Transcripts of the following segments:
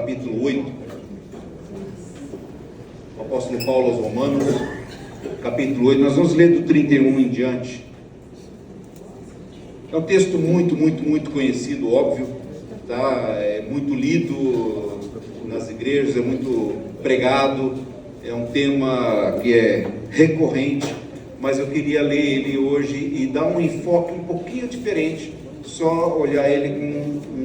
capítulo 8. O apóstolo Paulo aos Romanos, capítulo 8. Nós vamos ler do 31 em diante. É um texto muito conhecido, óbvio, tá? É muito lido nas igrejas, é muito pregado, é um tema que é recorrente, mas eu queria ler ele hoje e dar um enfoque um pouquinho diferente, só olhar ele com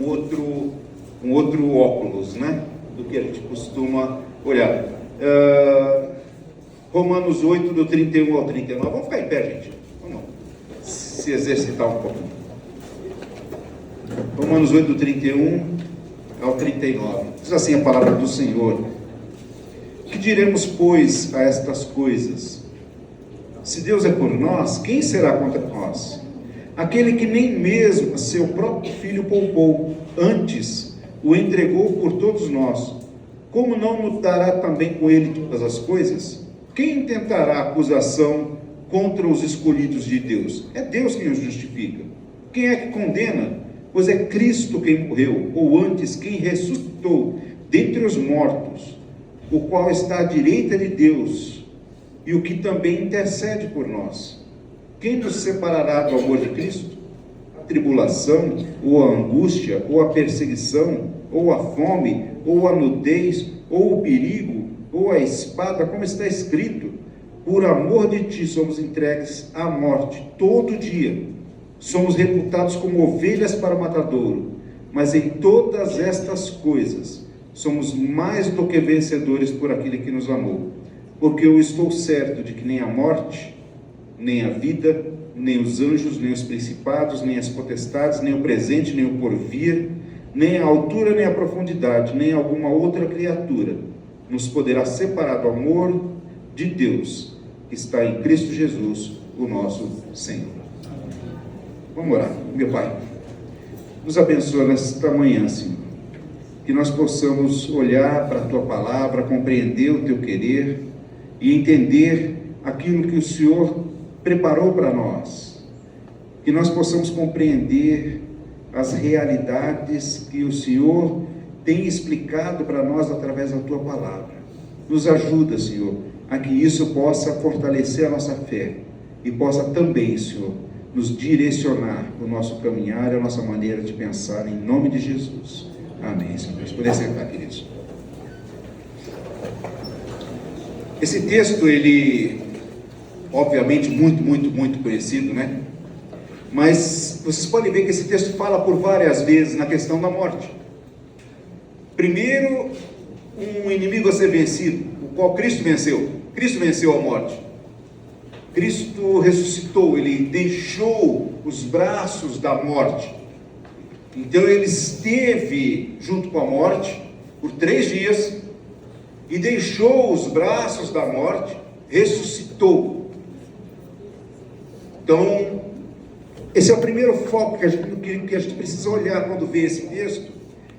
um outro óculos, né, do que a gente costuma olhar. Romanos 8, do 31 ao 39, vamos ficar em pé, gente, vamos se exercitar um pouquinho. Romanos 8, do 31 ao 39, diz assim a palavra do Senhor: que diremos, pois, a estas coisas? Se Deus é por nós, quem será contra nós? Aquele que nem mesmo seu próprio filho poupou, antes o entregou por todos nós, como não nos dará também com ele todas as coisas? Quem intentará acusação contra os escolhidos de Deus? É Deus quem os justifica. Quem é que condena? Pois é Cristo quem morreu, ou antes quem ressuscitou dentre os mortos, o qual está à direita de Deus, e o que também intercede por nós. Quem nos separará do amor de Cristo? A tribulação, ou a angústia, ou a perseguição, ou a fome, ou a nudez, ou o perigo, ou a espada, como está escrito: por amor de ti somos entregues à morte todo dia. Somos reputados como ovelhas para o matadouro, mas em todas estas coisas somos mais do que vencedores por aquele que nos amou. Porque eu estou certo de que nem a morte, nem a vida, nem os anjos, nem os principados, nem as potestades, nem o presente, nem o porvir, nem a altura, nem a profundidade, nem alguma outra criatura nos poderá separar do amor de Deus que está em Cristo Jesus, o nosso Senhor. Vamos orar. Meu Pai, nos abençoa nesta manhã, Senhor, que nós possamos olhar para a Tua palavra, compreender o Teu querer e entender aquilo que o Senhor preparou para nós, que nós possamos compreender as realidades que o Senhor tem explicado para nós através da Tua palavra. Nos ajuda, Senhor, a que isso possa fortalecer a nossa fé e possa também, Senhor, nos direcionar o nosso caminhar e a nossa maneira de pensar, em nome de Jesus. Amém, Senhor. Podem sentar, queridos. Esse texto, ele, obviamente, muito conhecido, né? Mas vocês podem ver que esse texto fala por várias vezes na questão da morte. Primeiro, um inimigo a ser vencido, o qual Cristo venceu. Cristo venceu a morte. Cristo ressuscitou, ele deixou os braços da morte. Então ele esteve junto com a morte por 3 dias e deixou os braços da morte, ressuscitou. Então, esse é o primeiro foco que a gente precisa olhar quando vê esse texto,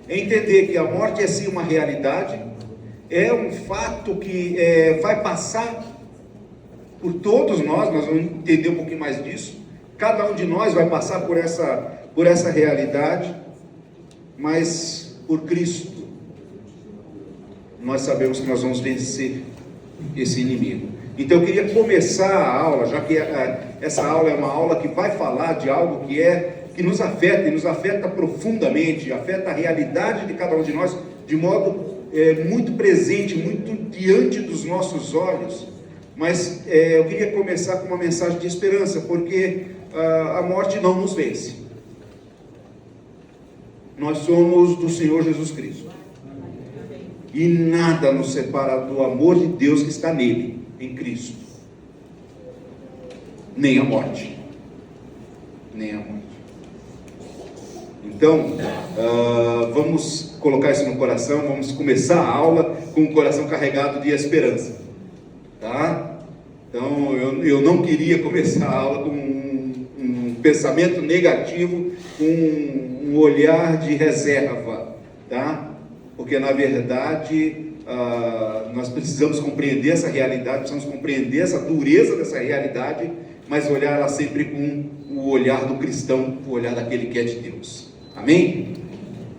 é entender que a morte é sim uma realidade, é um fato que vai passar por todos nós vamos entender um pouquinho mais disso. Cada um de nós vai passar por essa realidade, mas por Cristo nós sabemos que nós vamos vencer esse inimigo. Então eu queria começar a aula, já que essa aula é uma aula que vai falar de algo que nos afeta, e nos afeta profundamente, afeta a realidade de cada um de nós, de modo muito presente, muito diante dos nossos olhos. Mas eu queria começar com uma mensagem de esperança, porque a morte não nos vence. Nós somos do Senhor Jesus Cristo. E nada nos separa do amor de Deus que está nele, em Cristo. Nem a morte. Nem a morte. Então, vamos colocar isso no coração, vamos começar a aula com o coração carregado de esperança. Tá? Então, eu não queria começar a aula com um pensamento negativo, com um olhar de reserva, tá? Porque, na verdade, nós precisamos compreender essa realidade, precisamos compreender essa dureza dessa realidade, mas olhar ela sempre com o olhar do cristão, o olhar daquele que é de Deus. Amém?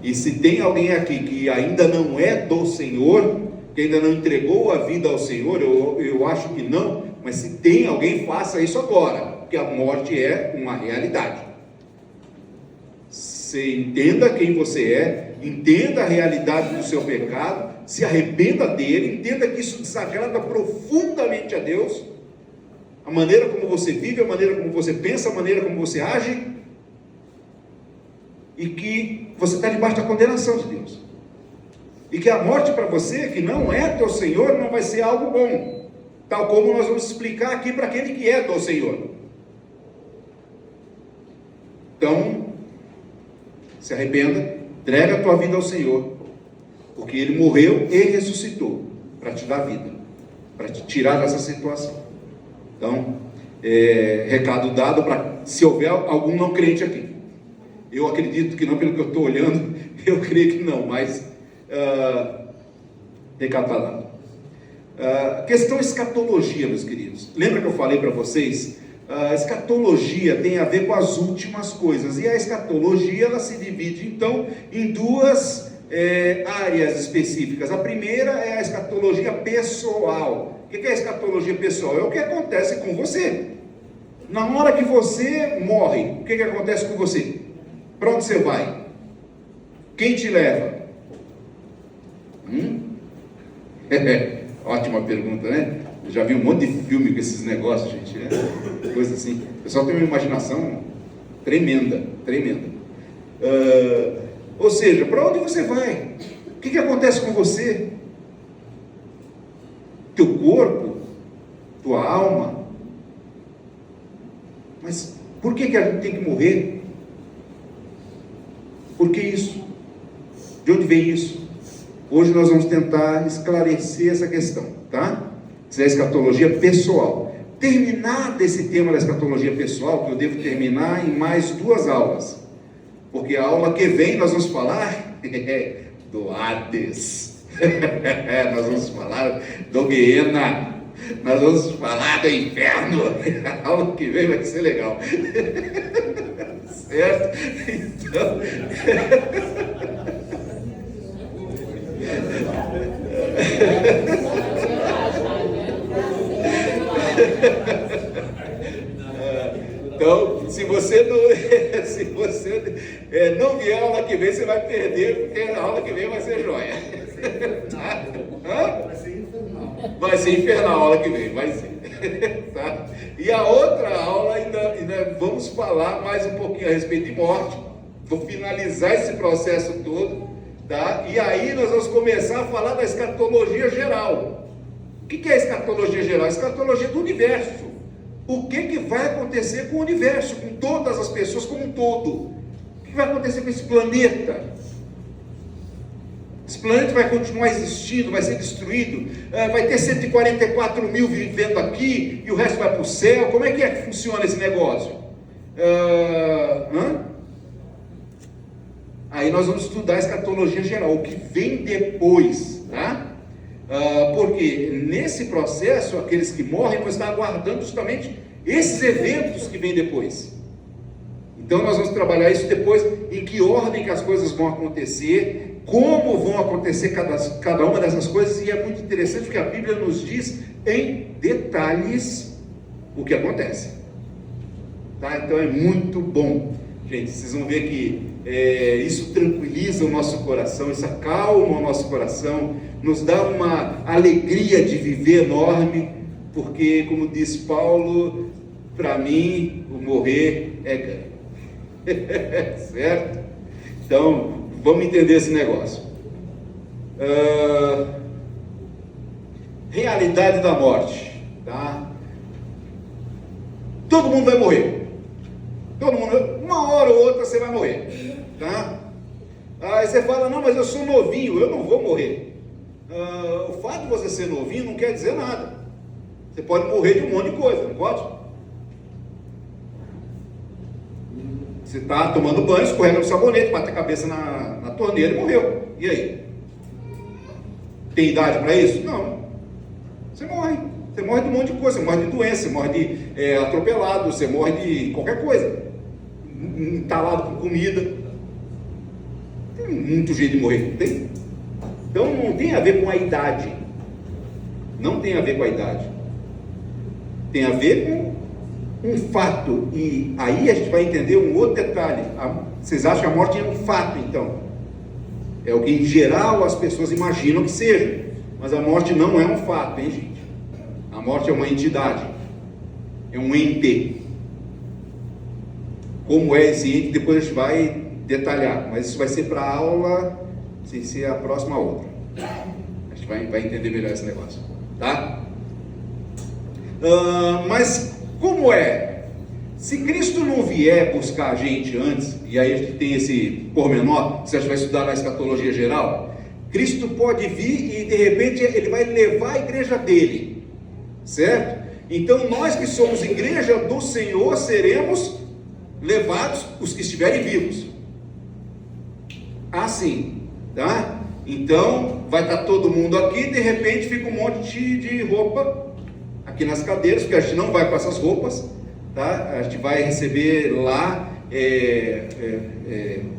E se tem alguém aqui que ainda não é do Senhor, que ainda não entregou a vida ao Senhor, eu acho que não, mas se tem alguém, faça isso agora, porque a morte é uma realidade. Você entenda quem você é, entenda a realidade do seu pecado, se arrependa dele, entenda que isso desagrada profundamente a Deus, a maneira como você vive, a maneira como você pensa, a maneira como você age, e que você está debaixo da condenação de Deus, e que a morte para você, que não é do Senhor, não vai ser algo bom, tal como nós vamos explicar aqui para aquele que é do Senhor. Então, se arrependa, entrega a tua vida ao Senhor, porque Ele morreu e ressuscitou para te dar vida, para te tirar dessa situação. Então, recado dado para se houver algum não crente aqui. Eu acredito que não, pelo que eu estou olhando, eu creio que não, mas recado está dado. Questão escatologia, meus queridos. Lembra que eu falei para vocês? A escatologia tem a ver com as últimas coisas, e a escatologia ela se divide então em duas áreas específicas. A primeira é a escatologia pessoal. O que é a escatologia pessoal? É o que acontece com você. Na hora que você morre, o que acontece com você? Para onde você vai? Quem te leva? Ótima pergunta, né? Eu já vi um monte de filme com esses negócios, gente, né? Coisa assim. O pessoal tem uma imaginação tremenda, tremenda. Ou seja, para onde você vai? O que acontece com você? Teu corpo? Tua alma? Mas por que a gente tem que morrer? Por que isso? De onde vem isso? Hoje nós vamos tentar esclarecer essa questão, tá? Isso é a escatologia pessoal. Terminado esse tema da escatologia pessoal, que eu devo terminar em mais 2 aulas, porque a aula que vem nós vamos falar do Hades, nós vamos falar do Guiena, nós vamos falar do inferno. A aula que vem vai ser legal. Certo? Então... Então, se você não vier a aula que vem, você vai perder, porque a aula que vem vai ser joia. Tá? Vai ser infernal. Vai ser infernal a aula que vem, vai ser. Tá? E a outra aula ainda vamos falar mais um pouquinho a respeito de morte. Vou finalizar esse processo todo, tá? E aí nós vamos começar a falar da escatologia geral. O que é a escatologia geral? A escatologia do universo. O que vai acontecer com o universo, com todas as pessoas como um todo? O que vai acontecer com esse planeta? Esse planeta vai continuar existindo, vai ser destruído? Vai ter 144 mil vivendo aqui e o resto vai para o céu? Como é que funciona esse negócio? Aí nós vamos estudar a escatologia geral, o que vem depois, tá? Porque nesse processo, aqueles que morrem vão estar aguardando justamente esses eventos que vêm depois. Então nós vamos trabalhar isso depois, em que ordem que as coisas vão acontecer, como vão acontecer cada uma dessas coisas, e é muito interessante porque a Bíblia nos diz em detalhes o que acontece. Tá? Então é muito bom, gente, vocês vão ver que isso tranquiliza o nosso coração, isso acalma o nosso coração, nos dá uma alegria de viver enorme, porque, como diz Paulo, para mim o morrer é ganho. Certo? Então, vamos entender esse negócio. Realidade da morte, tá? Todo mundo vai morrer. Todo mundo, uma hora ou outra você vai morrer, tá? Aí você fala, não, mas eu sou novinho, eu não vou morrer. O fato de você ser novinho não quer dizer nada. Você pode morrer de um monte de coisa, não pode? Você está tomando banho, escorrega no sabonete, bate a cabeça na torneira e morreu. E aí? Tem idade para isso? Não. Você morre. Você morre de um monte de coisa. Você morre de doença, você morre de atropelado, você morre de qualquer coisa. Entalado com comida. muito jeito de morrer, não tem? Então não tem a ver com a idade. Não tem a ver com a idade. Tem a ver com um fato. E aí a gente vai entender um outro detalhe. Vocês acham que a morte é um fato, então? É o que em geral as pessoas imaginam que seja. Mas a morte não é um fato, hein, gente? A morte é uma entidade. É um ente. Como é esse ente, depois a gente vai detalhar. Mas isso vai ser para a aula, sem ser a próxima outra. A gente vai entender melhor esse negócio. Tá? Mas como é? Se Cristo não vier buscar a gente antes, e aí a gente tem esse pormenor, se a gente vai estudar na escatologia geral, Cristo pode vir e de repente ele vai levar a igreja dele, certo? Então nós que somos igreja do Senhor seremos levados, os que estiverem vivos, assim, tá? Então vai estar todo mundo aqui, de repente fica um monte de roupa aqui nas cadeiras, porque a gente não vai com essas roupas, tá? A gente vai receber lá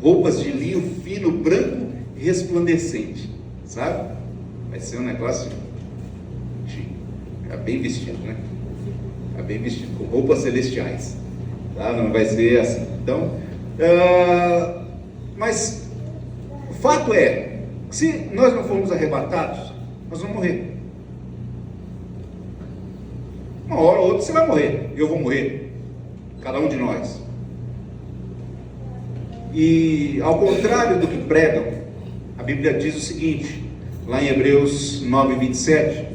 roupas de linho fino, branco e resplandecente, sabe? Vai ser um negócio chique, ficar bem vestido, né? Ficar bem vestido, com roupas celestiais, tá? Não vai ser assim. Então, mas o fato é, se nós não formos arrebatados, nós vamos morrer. Uma hora ou outra você vai morrer, eu vou morrer, cada um de nós. E ao contrário do que pregam, a Bíblia diz o seguinte, lá em Hebreus 9:27,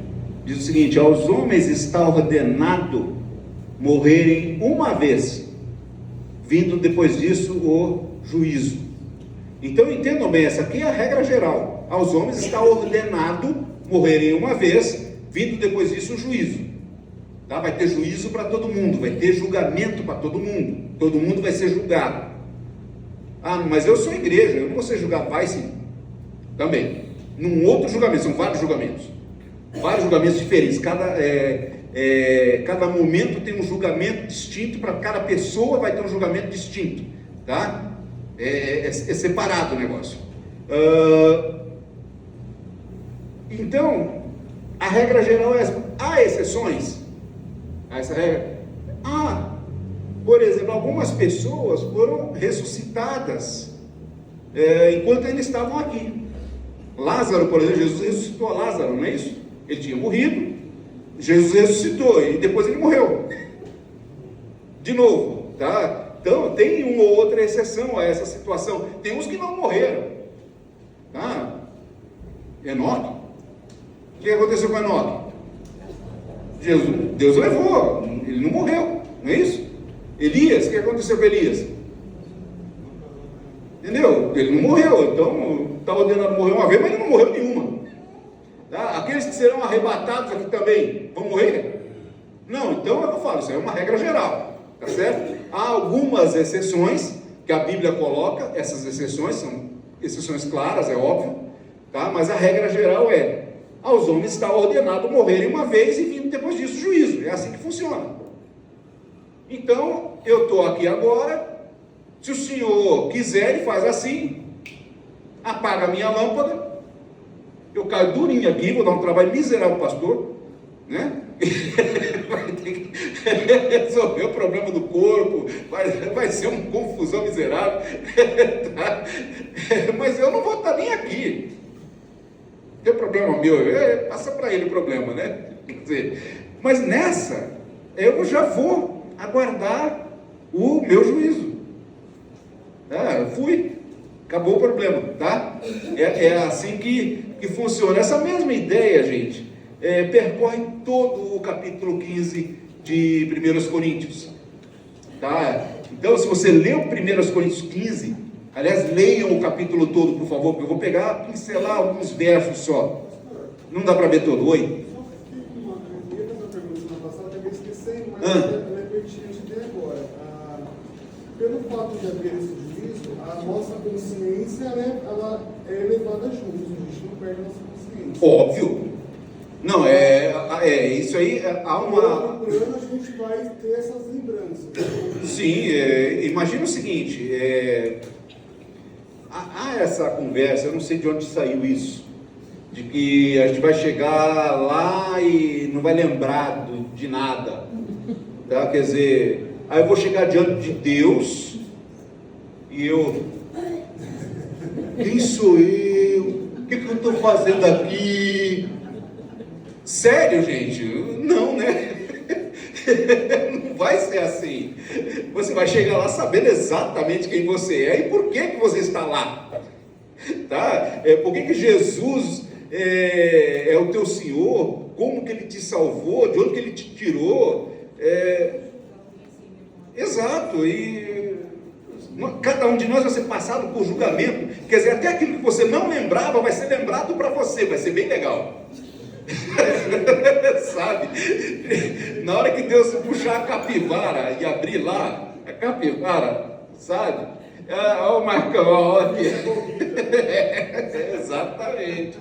diz o seguinte: aos homens está ordenado morrerem uma vez, vindo depois disso o juízo. Então entendam bem, essa aqui é a regra geral. Aos homens está ordenado morrerem uma vez, vindo depois disso o juízo. Tá? Vai ter juízo para todo mundo, vai ter julgamento para todo mundo vai ser julgado. Ah, mas eu sou igreja, eu não vou ser julgado. Vai sim, também, num outro julgamento, são vários julgamentos diferentes, cada momento tem um julgamento distinto, para cada pessoa vai ter um julgamento distinto, tá? É separado o negócio. Então, a regra geral é essa. Há exceções a essa regra? Por exemplo, algumas pessoas foram ressuscitadas enquanto ainda estavam aqui. Lázaro, por exemplo, Jesus ressuscitou a Lázaro, não é isso? Ele tinha morrido, Jesus ressuscitou e depois ele morreu de novo, tá? Então tem uma ou outra exceção a essa situação. Tem uns que não morreram, tá? Enoque, o que aconteceu com Enoque? Deus levou, ele não morreu, não é isso? Elias, o que aconteceu com Elias? Entendeu? Ele não morreu, então está ordenado morrer uma vez, mas ele não morreu nenhuma. Tá? Aqueles que serão arrebatados aqui também vão morrer? Não, então é o que eu falo, isso é uma regra geral, tá certo? Há algumas exceções que a Bíblia coloca, essas exceções são exceções claras, é óbvio, tá? Mas a regra geral é: aos homens está ordenado morrerem uma vez e vindo depois disso o juízo. É assim que funciona. Então, eu estou aqui agora, se o Senhor quiser, Ele faz assim, apaga a minha lâmpada, eu caio durinho aqui, vou dar um trabalho miserável ao pastor, né? Vai ter que resolver o problema do corpo, vai ser uma confusão miserável, tá? Mas eu não vou estar nem aqui. Tem problema meu, passa para ele o problema, né? Quer dizer, mas nessa, eu já vou aguardar o meu juízo. Eu fui, acabou o problema, tá? É assim que funciona. Essa mesma ideia, gente, percorre todo o capítulo 15 de 1 Coríntios, tá? Então, se você leu 1 Coríntios 15, aliás, leiam o capítulo todo, por favor, porque eu vou pegar, pincelar alguns versos só. Não dá para ver todo. Oi? Pelo fato de haver esse juízo, a nossa consciência, né, ela é elevada junto, a gente não perde a nossa consciência. Óbvio. Não, isso aí, há uma... No plano a gente vai ter essas lembranças. Sim, imagina o seguinte, há essa conversa, eu não sei de onde saiu isso, de que a gente vai chegar lá e não vai lembrar de nada, tá? Quer dizer, aí eu vou chegar diante de Deus e quem sou eu? O que eu estou fazendo aqui? Sério, gente? Não, né? Não vai ser assim. Você vai chegar lá sabendo exatamente quem você é e por que você está lá, tá? Por que Jesus é o teu Senhor? Como que Ele te salvou? De onde que Ele te tirou? Exato. E cada um de nós vai ser passado por julgamento. Quer dizer, até aquilo que você não lembrava vai ser lembrado para você. Vai ser bem legal. Sabe? Na hora que Deus puxar a capivara e abrir lá, a capivara, sabe? Olha o Marcão, olha. Exatamente.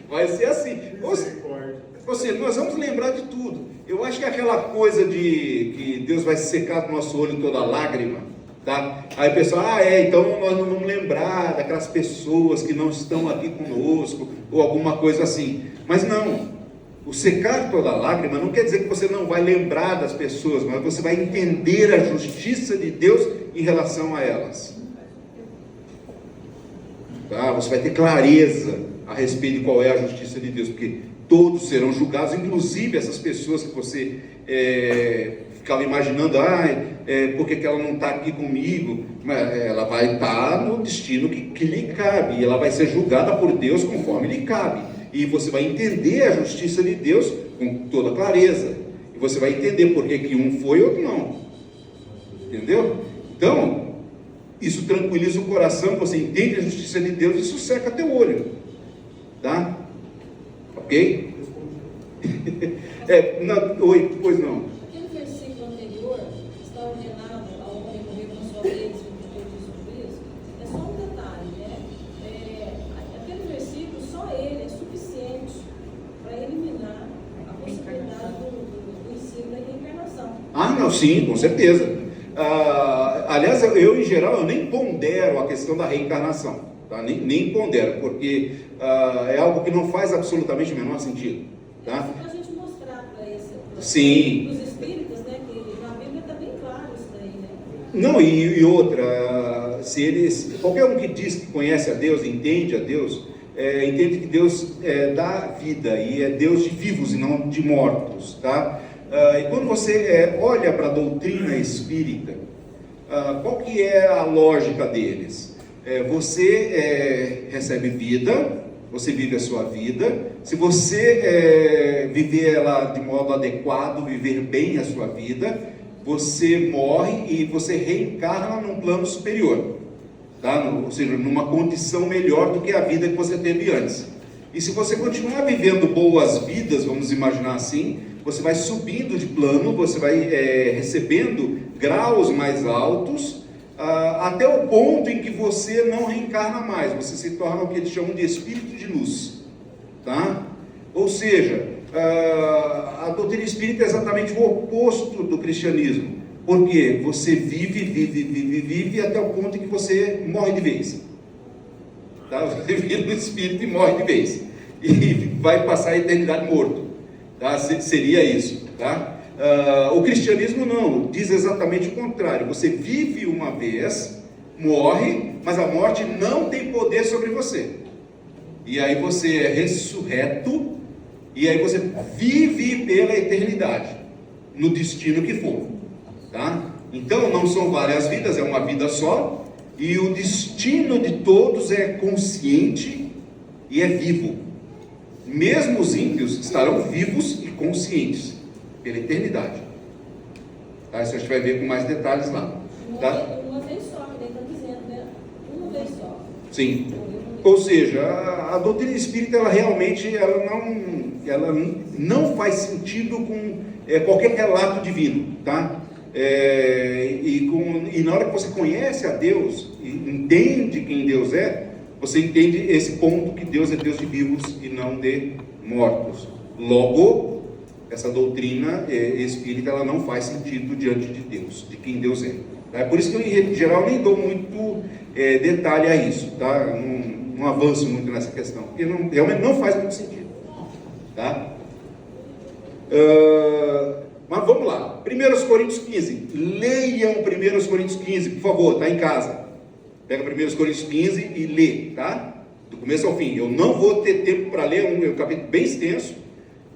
Vai ser assim. Ou seja, nós vamos lembrar de tudo. Eu acho que é aquela coisa de que Deus vai secar do nosso olho toda lágrima, tá? Aí o pessoal, então nós não vamos lembrar daquelas pessoas que não estão aqui conosco, ou alguma coisa assim. Mas não. O secar toda lágrima não quer dizer que você não vai lembrar das pessoas, mas você vai entender a justiça de Deus em relação a elas. Tá? Você vai ter clareza a respeito de qual é a justiça de Deus, porque todos serão julgados, inclusive essas pessoas que você ficava imaginando, por que ela não está aqui comigo? Mas ela vai estar no destino que lhe cabe, e ela vai ser julgada por Deus conforme lhe cabe. E você vai entender a justiça de Deus com toda clareza. E você vai entender por que um foi e outro não. Entendeu? Então, isso tranquiliza o coração, você entende a justiça de Deus, isso seca teu olho. Tá? Ok? Oi, pois não. Aquele versículo anterior, está ordenado ao homem morrer com sua vez, é só um detalhe, né? Aquele versículo, só ele é suficiente para eliminar a possibilidade do ensino da reencarnação. Não, sim, com certeza. Aliás, eu em geral, eu nem pondero a questão da reencarnação, tá? Nem pondero, porque é algo que não faz absolutamente o menor sentido, tá? Para a gente mostrar para Sim. os espíritas, né, que na Bíblia está bem claro isso daí, né? Não, e outra, qualquer um que diz que conhece a Deus, entende a Deus, entende que Deus dá vida, e é Deus de vivos e não de mortos, tá? E quando você olha para a doutrina espírita, qual que é a lógica deles? Você recebe vida, você vive a sua vida. Se você viver ela de modo adequado, viver bem a sua vida, você morre e você reencarna num plano superior, tá? Ou seja, numa condição melhor do que a vida que você teve antes. E se você continuar vivendo boas vidas, vamos imaginar assim, você vai subindo de plano, você vai recebendo graus mais altos, até o ponto em que você não reencarna mais, você se torna o que eles chamam de espírito de luz, tá? Ou seja, a doutrina espírita é exatamente o oposto do cristianismo, porque você vive até o ponto em que você morre de vez, tá? Você vira no espírito e morre de vez, e vai passar a eternidade morto, tá? Seria isso, tá? O cristianismo não, diz exatamente o contrário. Você vive uma vez, morre, mas a morte não tem poder sobre você. E aí você é ressurreto, e aí você vive pela eternidade, no destino que for, tá? Então não são várias vidas, é uma vida só, e o destino de todos é consciente e é vivo. Mesmo os ímpios estarão vivos e conscientes pela eternidade, tá? Isso a gente vai ver com mais detalhes lá, tá? Uma vez só, que ele está dizendo, né? Uma vez só. Sim. Ou seja, a doutrina espírita, ela realmente ela não faz sentido com qualquer relato divino, tá? E na hora que você conhece a Deus e entende quem Deus é, você entende esse ponto que Deus é Deus de vivos e não de mortos. Logo, essa doutrina espírita, ela não faz sentido diante de Deus, de quem Deus é. É por isso que eu, em geral, nem dou muito detalhe a isso, tá? Não avanço muito nessa questão, porque realmente não faz muito sentido, tá? Mas vamos lá, 1 Coríntios 15, leiam 1 Coríntios 15, por favor, está em casa, pega 1 Coríntios 15 e lê, tá? Do começo ao fim. Eu não vou ter tempo para ler, um capítulo bem extenso,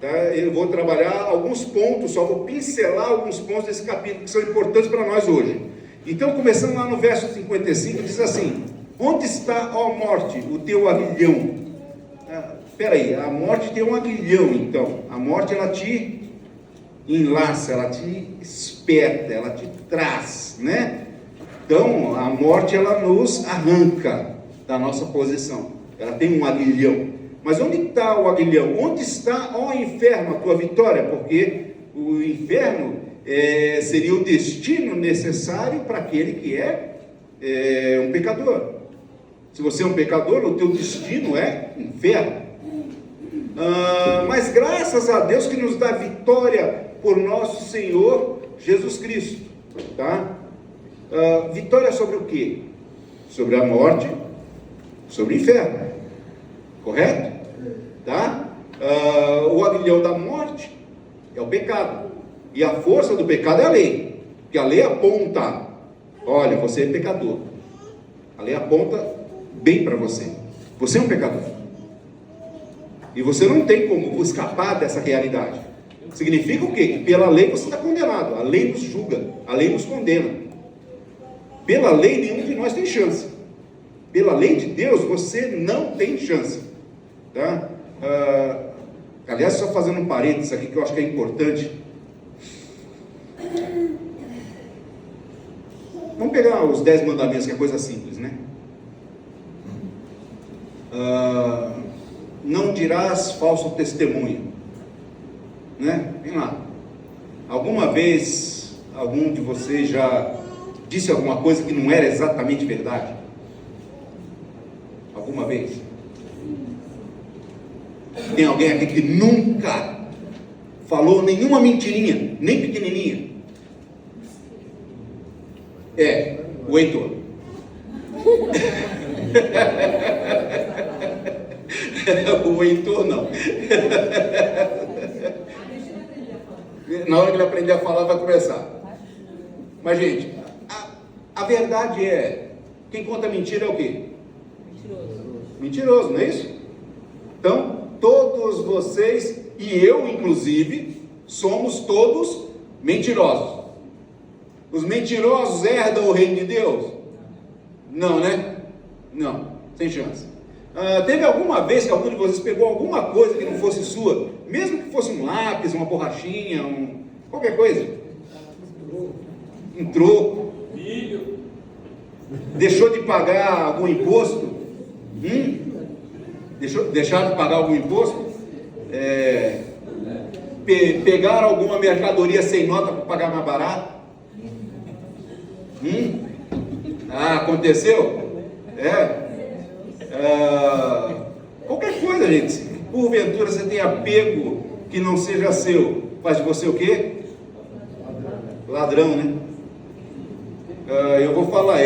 tá? Eu vou trabalhar alguns pontos, só vou pincelar alguns pontos desse capítulo que são importantes para nós hoje. Então, começando lá no verso 55, diz assim: onde está, ó morte, o teu aguilhão? Espera aí, a morte tem um aguilhão, então. A morte, ela te enlaça, ela te esperta, ela te traz, né? Então, a morte, ela nos arranca da nossa posição. Ela tem um aguilhão. Mas onde está o aguilhão? Onde está, ó inferno, a tua vitória? Porque o inferno seria o destino necessário para aquele que é um pecador. Se você é um pecador, o teu destino é inferno. Mas graças a Deus que nos dá vitória por nosso Senhor Jesus Cristo, tá? Vitória sobre o quê? Sobre a morte, sobre o inferno, correto? Tá? O aguilhão da morte é o pecado, e a força do pecado é a lei, porque a lei aponta: olha, você é pecador. A lei aponta bem para você, você é um pecador, e você não tem como escapar dessa realidade. Significa o quê? Que pela lei você está condenado, a lei nos julga, a lei nos condena. Pela lei nenhum de nós tem chance. Pela lei de Deus você não tem chance, tá? Aliás, só fazendo um parênteses aqui que eu acho que é importante. Vamos pegar os 10 mandamentos, que é coisa simples, né? Não dirás falso testemunho, né? Vem lá. Alguma vez algum de vocês já disse alguma coisa que não era exatamente verdade? Alguma vez? Tem alguém aqui que nunca falou nenhuma mentirinha, nem pequenininha? O Heitor. O Heitor não. Na hora que ele aprender a falar, vai começar. Mas, gente, a verdade é: quem conta mentira é o quê? Mentiroso, não é isso? Então, todos vocês, e eu inclusive, somos todos mentirosos. Os mentirosos herdam o reino de Deus? Não, né? Não, sem chance. Teve alguma vez que algum de vocês pegou alguma coisa que não fosse sua, mesmo que fosse um lápis, uma borrachinha, qualquer coisa? Um troco? Deixou de pagar algum imposto? Deixar de pagar algum imposto? Pegar alguma mercadoria sem nota para pagar mais barato? Aconteceu? Qualquer coisa, gente. Se porventura você tem apego que não seja seu, faz de você o quê? Ladrão, né? Eu vou falar,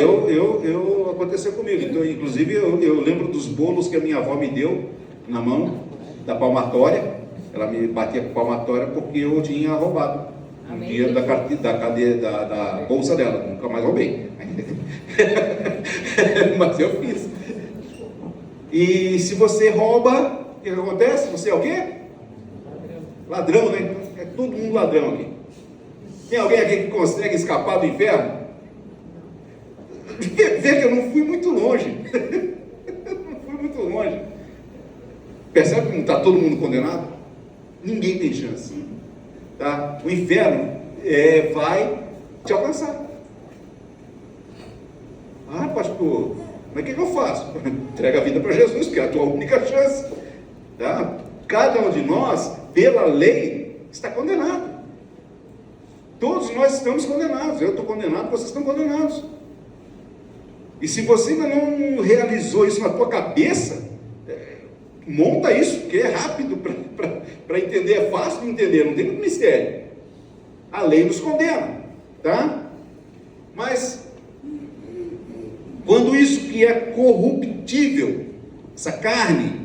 aconteceu comigo. Então, inclusive, eu lembro dos bolos que a minha avó me deu na mão, da palmatória. Ela me batia com palmatória porque eu tinha roubado um dia da bolsa dela. Nunca mais roubei. Mas eu fiz. E se você rouba, o que acontece? Você é o quê? Ladrão, né? É todo mundo ladrão aqui. Tem alguém aqui que consegue escapar do inferno? Vê que eu não fui muito longe. Não fui muito longe. Percebe que não está todo mundo condenado? Ninguém tem chance, tá? O inferno vai te alcançar. Pastor, mas o que eu faço? Entrega a vida para Jesus, que é a tua única chance, tá? Cada um de nós, pela lei, está condenado. Todos nós estamos condenados. Eu estou condenado, vocês estão condenados. E se você ainda não realizou isso na tua cabeça, monta isso, que é rápido para entender, é fácil de entender, não tem muito mistério. A lei nos condena, tá? Mas quando isso que é corruptível, essa carne,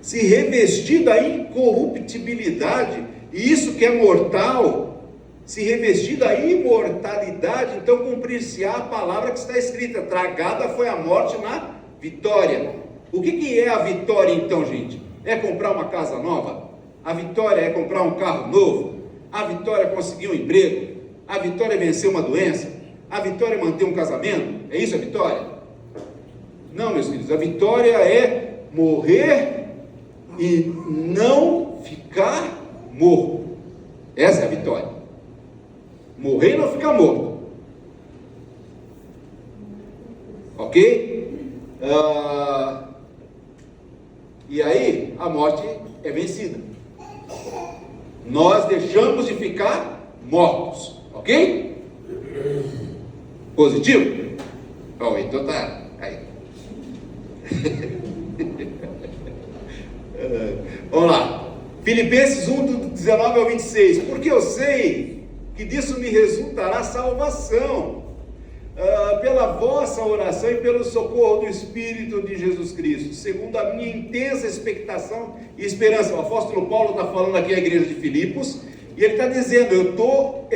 se revestir da incorruptibilidade, e isso que é mortal, se revestir da imortalidade, então cumprir-se-á a palavra que está escrita: tragada foi a morte na vitória. O que é a vitória então, gente? É comprar uma casa nova? A vitória é comprar um carro novo? A vitória é conseguir um emprego? A vitória é vencer uma doença? A vitória é manter um casamento? É isso a vitória? Não, meus filhos, a vitória é morrer e não ficar morto. Essa é a vitória. Morrer e não ficar morto. Ok? E aí a morte é vencida. Nós deixamos de ficar mortos. Ok? Positivo? Bom, então tá aí. Vamos lá. Filipenses 1, do 19 ao 26. Porque eu sei que disso me resultará salvação, pela vossa oração e pelo socorro do Espírito de Jesus Cristo, segundo a minha intensa expectação e esperança. O apóstolo Paulo está falando aqui à igreja de Filipos, e ele está dizendo: eu estou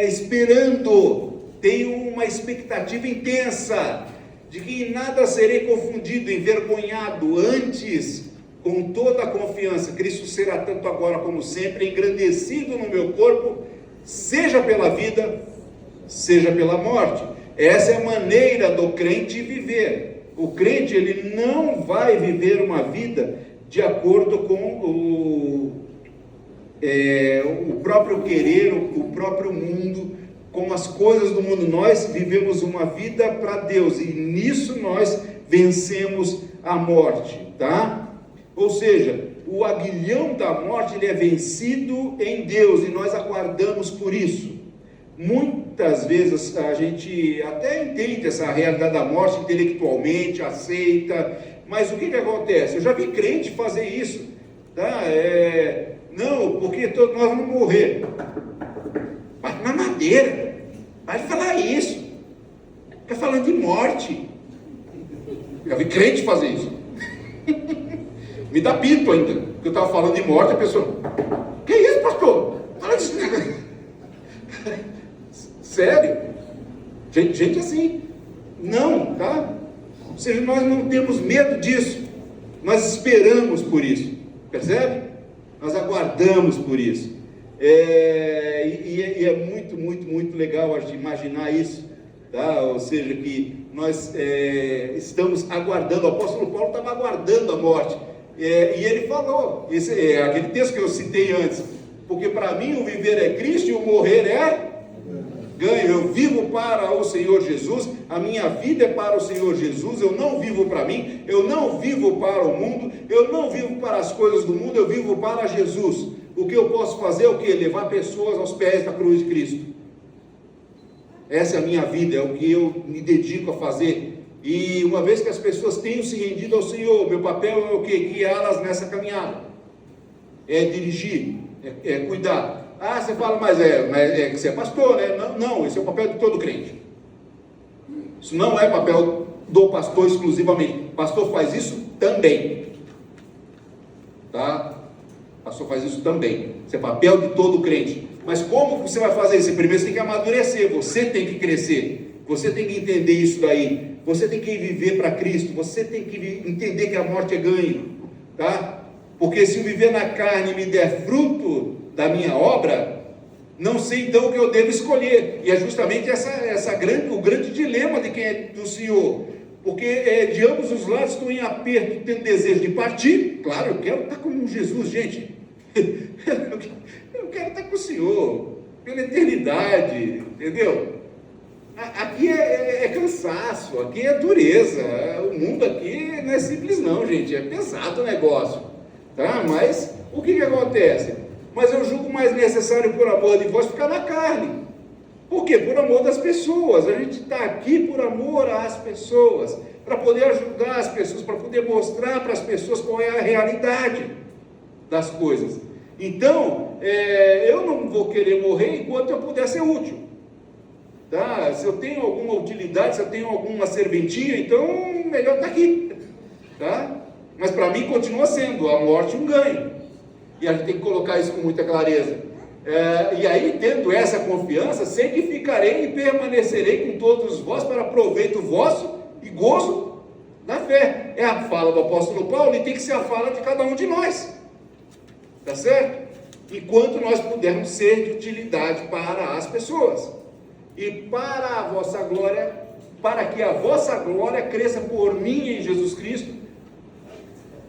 esperando, tenho uma expectativa intensa, de que em nada serei confundido, envergonhado, antes, com toda a confiança, Cristo será tanto agora como sempre engrandecido no meu corpo, seja pela vida, seja pela morte. Essa é a maneira do crente viver. O crente, ele não vai viver uma vida de acordo com o próprio querer, o próprio mundo, com as coisas do mundo. Nós vivemos uma vida para Deus, e nisso nós vencemos a morte, tá? Ou seja, o aguilhão da morte, ele é vencido em Deus, e nós aguardamos por isso. Muitas vezes a gente até entende essa realidade da morte intelectualmente, aceita, mas o que acontece? Eu já vi crente fazer isso, tá? Não, porque nós vamos morrer. Mas na madeira, vai falar isso, fica falando de morte. Já vi crente fazer isso. Me dá pito ainda, porque eu estava falando de morte, a pessoa: que isso, pastor? Fala disso, né? Sério? Gente assim. Não, tá? Ou seja, nós não temos medo disso, nós esperamos por isso, percebe? Nós aguardamos por isso. E é muito, muito, muito legal a gente imaginar isso, tá? Ou seja, que nós estamos aguardando. O apóstolo Paulo estava aguardando a morte, e ele falou, aquele texto que eu citei antes: porque para mim o viver é Cristo e o morrer é ganho. Eu vivo para o Senhor Jesus, a minha vida é para o Senhor Jesus. Eu não vivo para mim, eu não vivo para o mundo, eu não vivo para as coisas do mundo, eu vivo para Jesus. O que eu posso fazer é o que? Levar pessoas aos pés da cruz de Cristo. Essa é a minha vida, é o que eu me dedico a fazer. E uma vez que as pessoas tenham se rendido ao Senhor, meu papel é o que? Guiá-las nessa caminhada, é dirigir, é cuidar. Ah, você fala, mas que você é pastor, né? Não, esse é o papel de todo crente. Isso não é papel do pastor exclusivamente. O pastor faz isso também, tá? O pastor faz isso também. Isso é papel de todo crente. Mas como você vai fazer isso? Primeiro você tem que amadurecer, você tem que crescer, você tem que entender isso daí, você tem que viver para Cristo, você tem que entender que a morte é ganho, tá? Porque se eu viver na carne me der fruto da minha obra, não sei então o que eu devo escolher. E é justamente o grande dilema de quem é do Senhor, porque de ambos os lados estou em aperto, tendo desejo de partir. Claro, eu quero estar com Jesus, gente. Eu quero estar com o Senhor pela eternidade, entendeu? Aqui é cansaço, aqui é dureza. O mundo aqui não é simples não, gente, é pesado o negócio, tá? Mas o que acontece? Mas eu julgo mais necessário, por amor de vós, ficar na carne. Por quê? Por amor das pessoas. A gente está aqui por amor às pessoas, para poder ajudar as pessoas, para poder mostrar para as pessoas qual é a realidade das coisas. Então, eu não vou querer morrer enquanto eu puder ser útil, tá? Se eu tenho alguma utilidade, se eu tenho alguma serventia, então melhor estar aqui, tá? Mas para mim continua sendo a morte um ganho, e a gente tem que colocar isso com muita clareza. E aí, tendo essa confiança, sei que ficarei e permanecerei com todos vós para proveito vosso e gozo da fé. É a fala do apóstolo Paulo, e tem que ser a fala de cada um de nós, tá certo? Enquanto nós pudermos ser de utilidade para as pessoas, e para a vossa glória, para que a vossa glória cresça por mim em Jesus Cristo,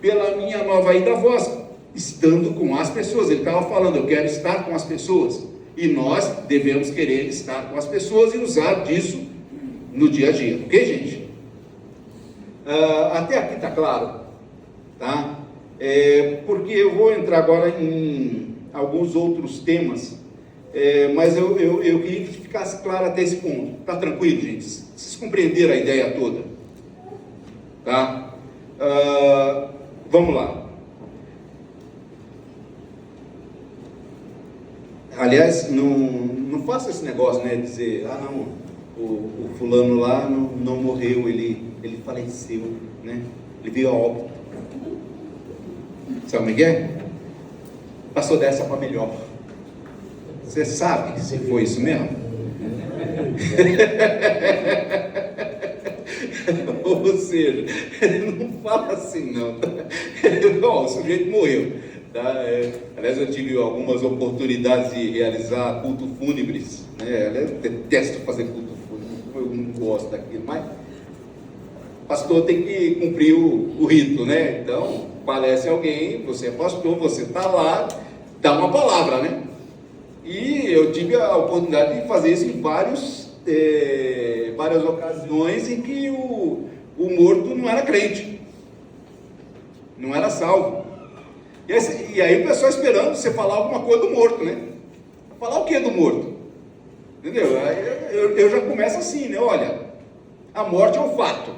pela minha nova ida a vós, estando com as pessoas. Ele estava falando, eu quero estar com as pessoas, e nós devemos querer estar com as pessoas e usar disso no dia a dia, ok, gente? Até aqui está claro, tá? Porque eu vou entrar agora em alguns outros temas, mas eu queria que ficasse claro até esse ponto. Tá tranquilo, gente? Vocês compreenderam a ideia toda? Tá? Vamos lá. Aliás, não faça esse negócio, né? Dizer, não, o fulano lá não morreu, ele faleceu, né? Ele veio a óbito. Sabe o que é? Passou dessa para melhor. Você sabe se foi isso mesmo? Ou seja, não fala assim não. O sujeito morreu, tá? Aliás, eu tive algumas oportunidades de realizar culto fúnebres, né? Aliás, eu detesto fazer culto fúnebre, eu não gosto daquilo, mas o pastor tem que cumprir o rito, né? Então, falece alguém, você é pastor, você está lá, dá uma palavra, né? E eu tive a oportunidade de fazer isso em várias ocasiões em que o morto não era crente, não era salvo. E aí o pessoal esperando você falar alguma coisa do morto, né? Falar o que do morto? Entendeu? Aí eu já começo assim, né? Olha, a morte é um fato,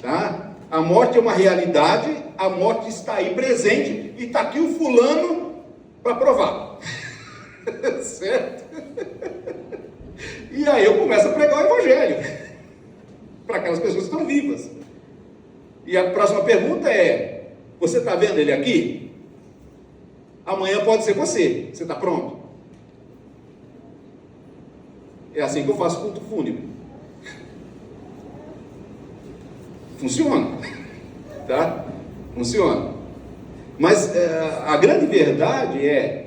tá? A morte é uma realidade, a morte está aí presente, e está aqui o fulano para provar. Certo? E aí eu começo a pregar o evangelho para aquelas pessoas que estão vivas. E a próxima pergunta é: você está vendo ele aqui? Amanhã pode ser você. Você está pronto? É assim que eu faço culto fúnebre. Funciona, tá? Funciona. Mas a grande verdade é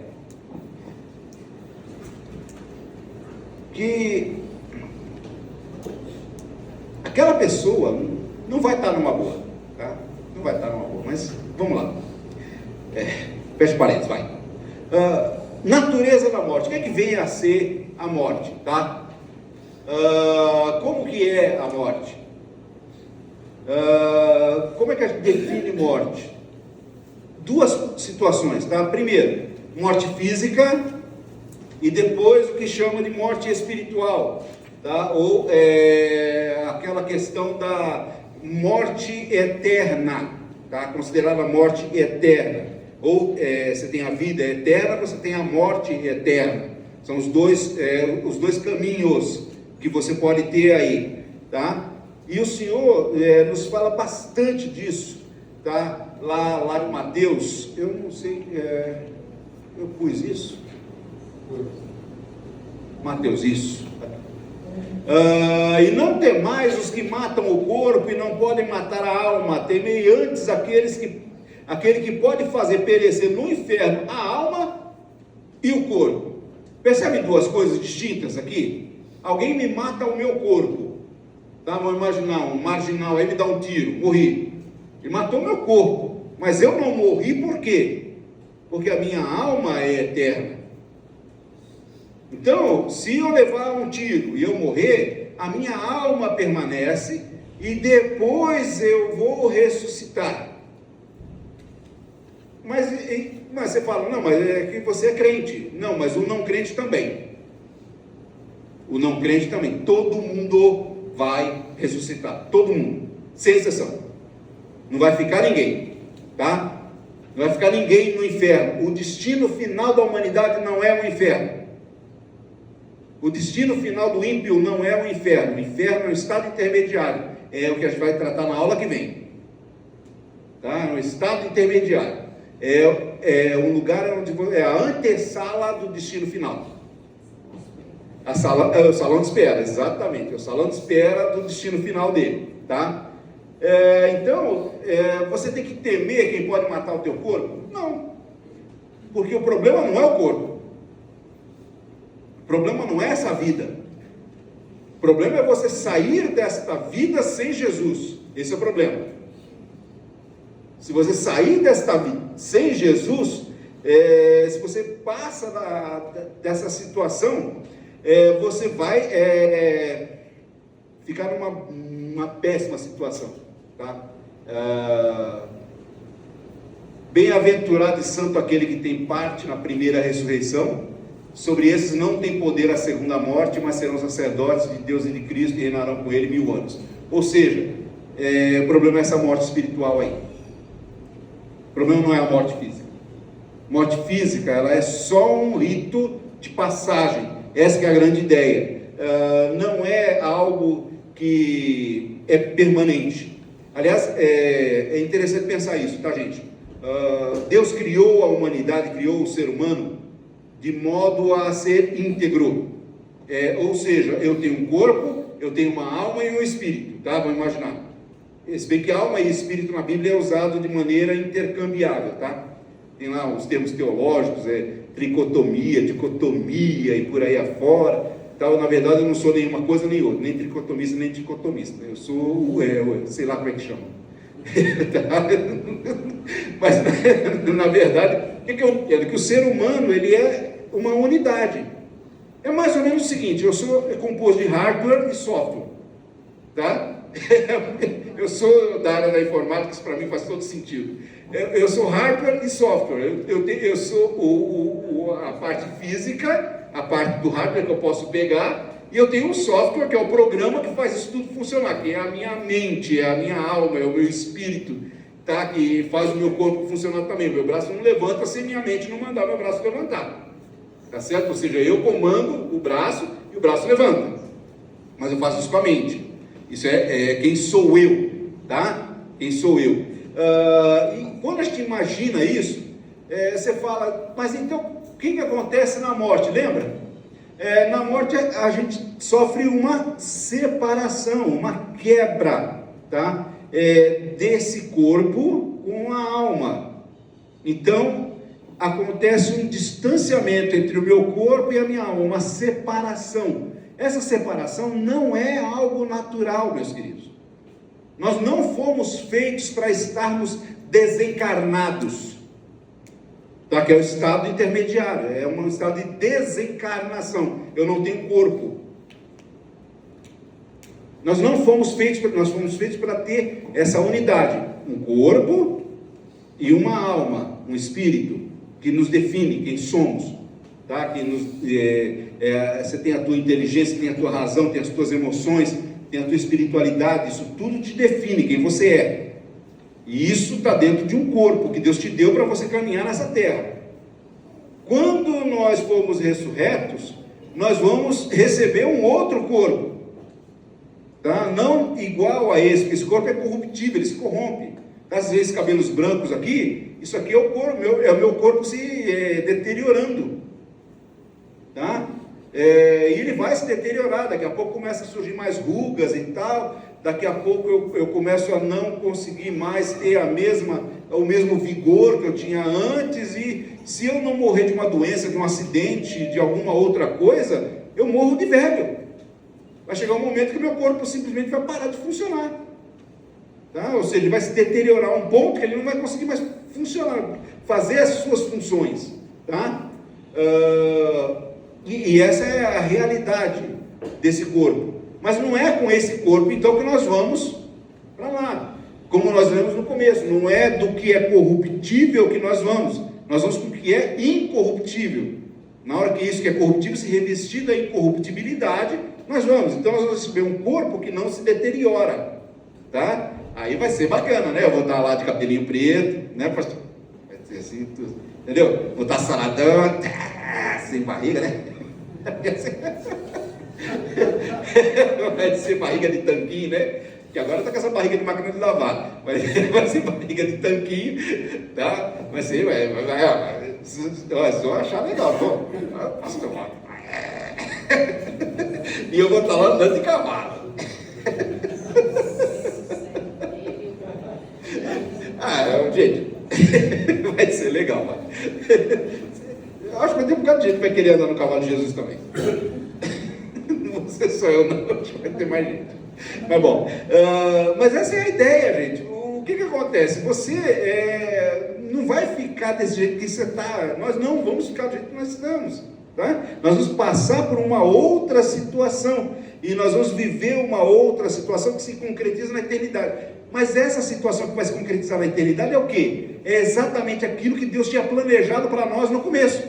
que aquela pessoa não vai estar numa boa, tá? Não vai estar numa boa, mas vamos lá. Fecha parênteses, vai. Natureza da morte. O que é que vem a ser a morte, tá? Como que é a morte? Como é que a gente define morte? Duas situações, tá? Primeiro, morte física, e depois o que chama de morte espiritual, tá? Ou aquela questão da morte eterna, tá? Considerada morte eterna. Ou você tem a vida eterna, você tem a morte eterna. São os dois caminhos que você pode ter aí, tá? E o Senhor nos fala bastante disso, tá? Lá em Mateus, eu não sei, eu pus isso? Mateus, isso. E não temais os que matam o corpo e não podem matar a alma, temei antes aquele que pode fazer perecer no inferno a alma e o corpo. Percebe duas coisas distintas aqui? Alguém me mata o meu corpo, tá? Vamos imaginar um marginal aí me dá um tiro, morri. Ele matou o meu corpo, mas eu não morri por quê? Porque a minha alma é eterna. Então, se eu levar um tiro e eu morrer, a minha alma permanece e depois eu vou ressuscitar. Mas você fala, não, mas é que você é crente. Não, mas o não crente também. O não crente também. Todo mundo vai ressuscitar. Todo mundo. Sem exceção. Não vai ficar ninguém. Tá? Não vai ficar ninguém no inferno. O destino final da humanidade não é o inferno. O O destino final do ímpio não é o inferno. O inferno é um estado intermediário. É o que a gente vai tratar na aula que vem. Tá? É um estado intermediário. É um lugar onde é a antessala do destino final. É o salão de espera, exatamente. É o salão de espera do destino final dele. Tá? Então, você tem que temer quem pode matar o teu corpo? Não. Porque o problema não é o corpo. O problema não é essa vida. O problema é você sair desta vida sem Jesus. Esse é o problema. Se você sair desta vida sem Jesus, se você passa dessa situação, você vai ficar numa péssima situação. Tá? Bem-aventurado e santo aquele que tem parte na primeira ressurreição. Sobre esses não tem poder a segunda morte, mas serão sacerdotes de Deus e de Cristo e reinarão com ele 1000 anos. Ou seja, o problema é essa morte espiritual aí. O problema não é a morte física. Morte física, ela é só um rito de passagem. Essa que é a grande ideia. Não é algo que é permanente. Aliás, é interessante pensar isso, tá, gente? Deus criou a humanidade, criou o ser humano de modo a ser íntegro. Ou seja, eu tenho um corpo, eu tenho uma alma e um espírito, tá? Vamos imaginar. Se bem que alma e espírito na Bíblia é usado de maneira intercambiável, tá? Tem lá os termos teológicos, tricotomia, dicotomia e por aí afora. Então, na verdade, eu não sou nenhuma coisa nem outra, nem tricotomista, nem dicotomista. Eu sou, sei lá como é que chama. Mas, na verdade, o que eu entendo? Que o ser humano, ele é uma unidade. É mais ou menos o seguinte, eu sou composto de hardware e software. Tá? Eu sou da área da informática, isso para mim faz todo sentido. Eu sou hardware e software. Eu sou a parte física, a parte do hardware que eu posso pegar, e eu tenho um software que é o programa que faz isso tudo funcionar, que é a minha mente, é a minha alma, é o meu espírito, tá? Que faz o meu corpo funcionar também. Meu braço não levanta se minha mente não mandar meu braço levantar. Tá certo? Ou seja, eu comando o braço e o braço levanta. Mas eu faço isso com a mente. Isso é quem sou eu, tá? Quem sou eu. E quando a gente imagina isso, você fala, mas então, o que acontece na morte? Lembra? Na morte a gente sofre uma separação, uma quebra, tá? Desse corpo com a alma. Então, acontece um distanciamento entre o meu corpo e a minha alma, uma separação. Essa separação não é algo natural, meus queridos. Nós não fomos feitos para estarmos desencarnados, tá? Que é o estado intermediário, é um estado de desencarnação. Eu não tenho corpo. Nós fomos feitos para ter essa unidade, um corpo e uma alma, um espírito que nos define quem somos, tá? Que você tem a tua inteligência, tem a tua razão, tem as tuas emoções, tem a tua espiritualidade, isso tudo te define quem você é. E isso está dentro de um corpo que Deus te deu para você caminhar nessa terra. Quando nós formos ressurretos, nós vamos receber um outro corpo, tá? Não igual a esse, porque esse corpo é corruptível, ele se corrompe. Às vezes cabelos brancos aqui, isso aqui é o meu corpo se deteriorando, tá? E ele vai se deteriorar, daqui a pouco começa a surgir mais rugas e tal, daqui a pouco eu começo a não conseguir mais ter o mesmo vigor que eu tinha antes, e se eu não morrer de uma doença, de um acidente, de alguma outra coisa, eu morro de velho. Vai chegar um momento que meu corpo simplesmente vai parar de funcionar. Tá? Ou seja, ele vai se deteriorar a um ponto que ele não vai conseguir mais funcionar, fazer as suas funções. Tá? E essa é a realidade desse corpo. Mas não é com esse corpo, então, que nós vamos para lá. Como nós lemos no começo, não é do que é corruptível que nós vamos com o que é incorruptível. Na hora que isso que é corruptível se revestir da incorruptibilidade, nós vamos. Então, nós vamos receber um corpo que não se deteriora. Tá? Aí vai ser bacana, né? Eu vou estar lá de cabelinho preto, né, pastor? Vai ser assim, tudo. Entendeu? Vou estar saradão, sem barriga, né? Vai ser barriga de tanquinho, né? Que agora está com essa barriga de máquina de lavar. Vai ser barriga de tanquinho, tá? Vai ser, vocês vão achar legal, pô. E eu vou estar lá andando de cavalo. Gente, vai ser legal, mano. Eu acho que vai ter um bocado de gente que vai querer andar no cavalo de Jesus também. Não vou ser só eu, não. Acho que vai ter mais gente. Mas bom, mas essa é a ideia, gente. O que acontece? Você não vai ficar desse jeito que você está. Nós não vamos ficar do jeito que nós estamos. Tá? Nós vamos passar por uma outra situação. E nós vamos viver uma outra situação que se concretiza na eternidade. Mas essa situação que vai se concretizar na eternidade é o quê? É exatamente aquilo que Deus tinha planejado para nós no começo.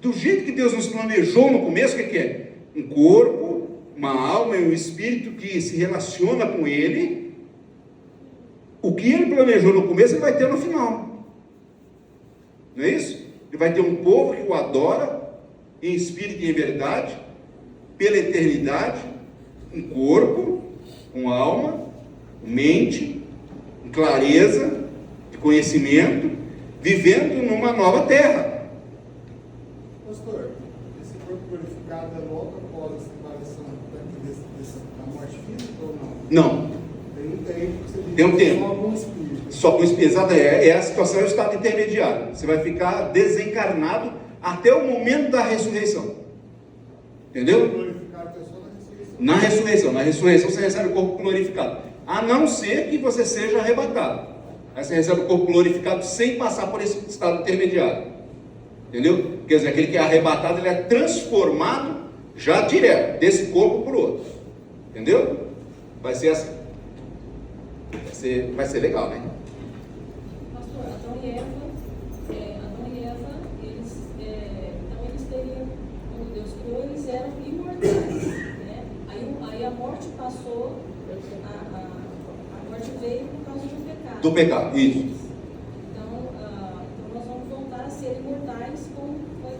Do jeito que Deus nos planejou no começo, o que é? Um corpo, uma alma e um espírito que se relaciona com Ele. O que Ele planejou no começo, Ele vai ter no final. Não é isso? Ele vai ter um povo que o adora, em espírito e em verdade, pela eternidade, um corpo, uma alma, mente, clareza, de conhecimento, vivendo numa nova terra. Pastor, esse corpo glorificado é logo após a separação da morte física ou não? Não. Tem um tempo que você Tem um tempo. só com o espírito. Só com o espírito, exato, é a situação, é o estado intermediário. Você vai ficar desencarnado até o momento da ressurreição. Entendeu? Glorificado é só Na ressurreição você recebe o corpo glorificado. A não ser que você seja arrebatado. Aí você recebe o corpo glorificado sem passar por esse estado intermediário. Entendeu? Quer dizer, aquele que é arrebatado, ele é transformado já direto, desse corpo para o outro. Entendeu? Vai ser assim. Vai ser legal, né? Pastor, Adão e Eva, eles teriam, quando Deus criou, eles eram imortais, né? Aí a morte passou, a morte veio por causa do pecado. Do pecado, isso. Então nós vamos voltar a ser imortais como foi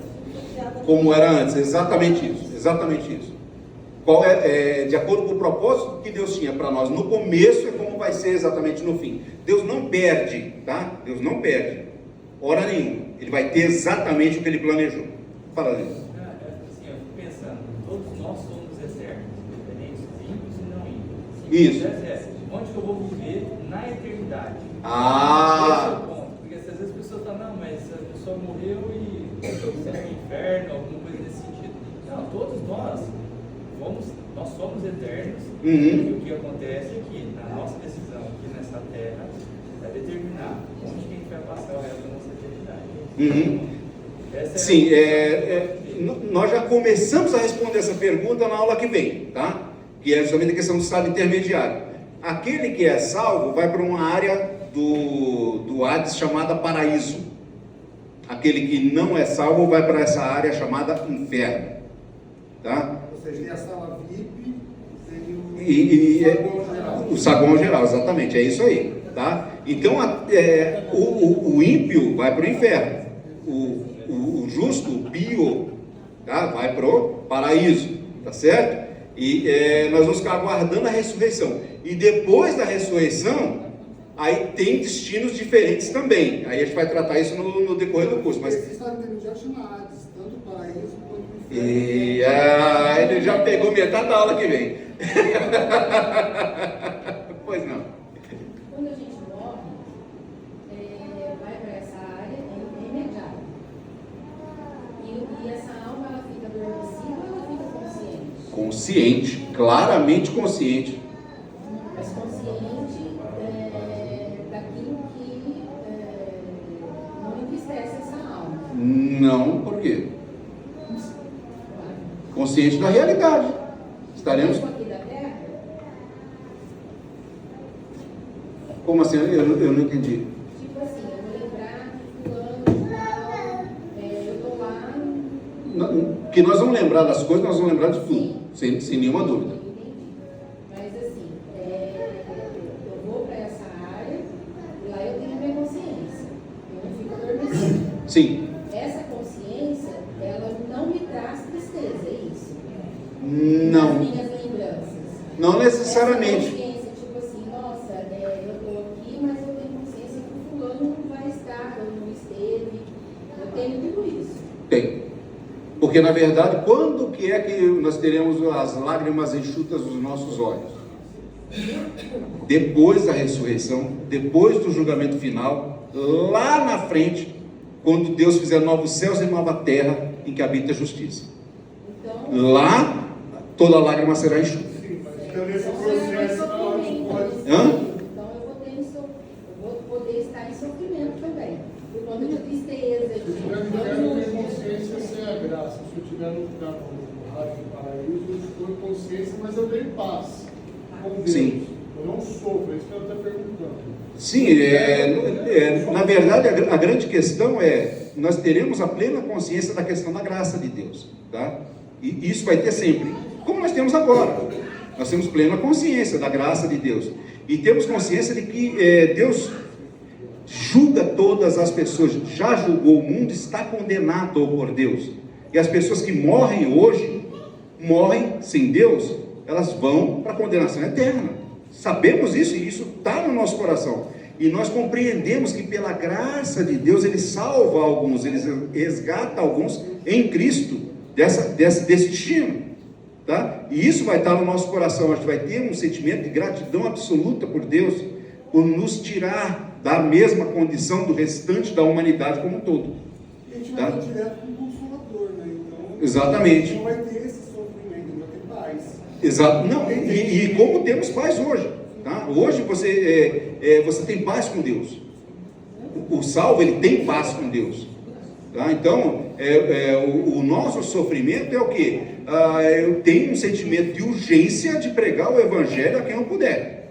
criada. Como era antes, exatamente isso, exatamente isso. De acordo com o propósito que Deus tinha para nós no começo, é como vai ser exatamente no fim. Deus não perde, tá? Deus não perde, hora nenhuma. Ele vai ter exatamente o que Ele planejou. Fala disso. Assim, eu fico pensando, todos nós somos eternos, independentes, ímpios e não ímpios. Isso. Onde que eu vou viver na eternidade? Ah! Esse é o ponto. Porque às vezes as pessoas falam, não, mas a pessoa morreu e será no inferno, alguma coisa nesse sentido. Não, todos nós somos eternos. E o que acontece é que a nossa decisão aqui nessa terra é determinar onde que a gente vai passar o resto da nossa eternidade. Sim, nós já começamos a responder essa pergunta na aula que vem, tá? Que é justamente a questão do estado intermediário. Aquele que é salvo vai para uma área do Hades chamada paraíso. Aquele que não é salvo vai para essa área chamada inferno, tá? Ou seja, tem a sala VIP, o saguão geral, exatamente, é isso aí, tá? Então o ímpio vai para o inferno, o justo, o pio, tá? Vai para o paraíso, tá certo? E nós vamos ficar aguardando a ressurreição. E depois da ressurreição, aí tem destinos diferentes também. Aí a gente vai tratar isso no decorrer do curso. Mas esse estado intermediário chama Hades, tanto o paraíso quanto o inferno. E ele já pegou metade da aula que vem. Pois não. Quando a gente morre, vai para essa área imediata. E essa alma, ela fica adormecida ou ela fica consciente? Consciente, claramente consciente. Mas consciente daquilo que não entristece essa alma. Não, por quê? Consciente da realidade. Estaremos. Mesmo aqui da Terra? Como assim? Eu não entendi. Tipo assim, eu vou lembrar que fulano, eu estou lá. Que nós vamos lembrar das coisas, nós vamos lembrar de tudo, sem nenhuma dúvida. Entendi. Mas assim, eu vou para essa área e lá eu tenho a minha consciência. Eu não fico adormecida. Sim. Essa consciência, ela não me traz tristeza. Não necessariamente. Essa consciência, tipo assim, nossa, eu estou aqui, mas eu tenho consciência que o fulano não vai estar, ou não esteve. Eu tenho tudo isso. Tem. Porque, na verdade, quando que é que nós teremos as lágrimas enxutas dos nossos olhos? Depois da ressurreição, depois do julgamento final, lá na frente, quando Deus fizer novos céus e nova terra em que habita a justiça. Então, Lá, toda lágrima será enxuta. Então, nesse processo, Hã? Então eu vou poder estar em sofrimento também. Por conta de tristeza, se eu tiver no inferno, eu tenho consciência sem a graça. Se eu estiver no raio do paraíso, eu estou em consciência, mas eu tenho paz com Deus. Sim. Eu não sofro, é isso que eu estou perguntando. Sim, na verdade a grande questão é, nós teremos a plena consciência da questão da graça de Deus, tá? E isso vai ter sempre, como nós temos agora. Nós temos plena consciência da graça de Deus, e temos consciência de que Deus julga todas as pessoas, já julgou o mundo, está condenado por Deus, e as pessoas que morrem hoje, morrem sem Deus, elas vão para a condenação eterna. Sabemos isso, e isso está no nosso coração, e nós compreendemos que pela graça de Deus Ele salva alguns, Ele resgata alguns em Cristo desse destino, tá? E isso vai estar no nosso coração. A gente vai ter um sentimento de gratidão absoluta por Deus, por nos tirar da mesma condição do restante da humanidade como um todo. E a gente Tá? vai direto com o Consolador, né? Então, Exatamente. não vai ter esse sofrimento, não vai ter paz. Exato. Não, e como temos paz hoje, tá? Hoje você tem paz com Deus. O salvo, ele tem paz com Deus, tá? Então, o nosso sofrimento é o quê? Eu tenho um sentimento de urgência de pregar o evangelho a quem eu puder,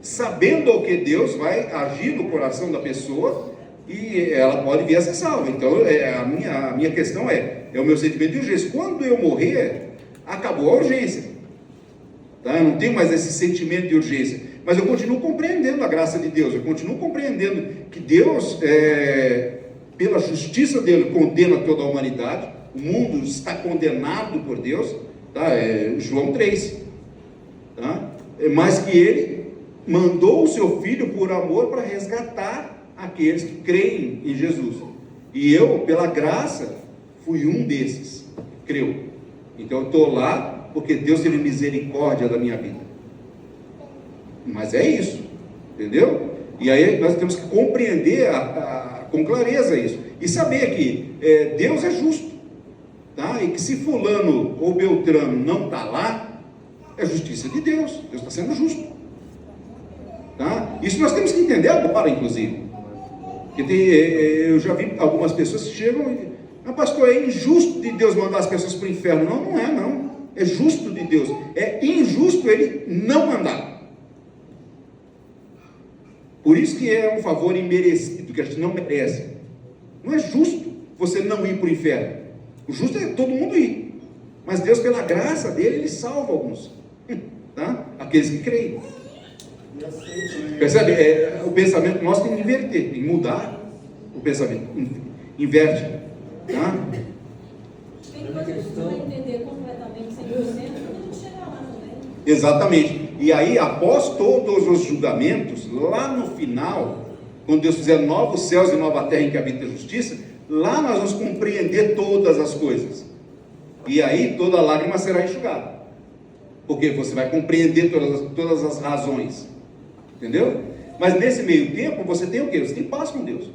sabendo o que Deus vai agir no coração da pessoa, e ela pode vir a ser salva. Então, a minha questão é o meu sentimento de urgência. Quando eu morrer, acabou a urgência. Tá? Eu não tenho mais esse sentimento de urgência, mas eu continuo compreendendo a graça de Deus, eu continuo compreendendo que Deus, pela justiça dele, condena toda a humanidade, o mundo está condenado por Deus, tá? João 3, tá? Mas que ele mandou o seu Filho por amor para resgatar aqueles que creem em Jesus, e eu, pela graça, fui um desses, creu. Então eu estou lá porque Deus teve misericórdia da minha vida. Mas é isso, entendeu? E aí nós temos que compreender com clareza isso, e saber que Deus é justo, tá? E que se fulano ou beltrano não está lá, é justiça de Deus, Deus está sendo justo, tá? Isso nós temos que entender agora, inclusive, porque eu já vi algumas pessoas que chegam e, pastor, é injusto de Deus mandar as pessoas para o inferno. Não é, não. É justo de Deus. É injusto Ele não mandar. Por isso que é um favor imerecido, que a gente não merece. Não é justo você não ir para o inferno. O justo é todo mundo ir. Mas Deus, pela graça dele, Ele salva alguns, tá? Aqueles que creem. Percebe? O pensamento nosso tem que inverter, tem que mudar o pensamento. Inverte. Tá? Tem coisa que você vai entender completamente 100% quando a gente chegar lá também. Exatamente. E aí, após todos os julgamentos, lá no final, quando Deus fizer novos céus e nova terra em que habita a justiça, lá nós vamos compreender todas as coisas. E aí toda lágrima será enxugada. Porque você vai compreender todas as razões. Entendeu? Mas nesse meio tempo, você tem o quê? Você tem paz com Deus.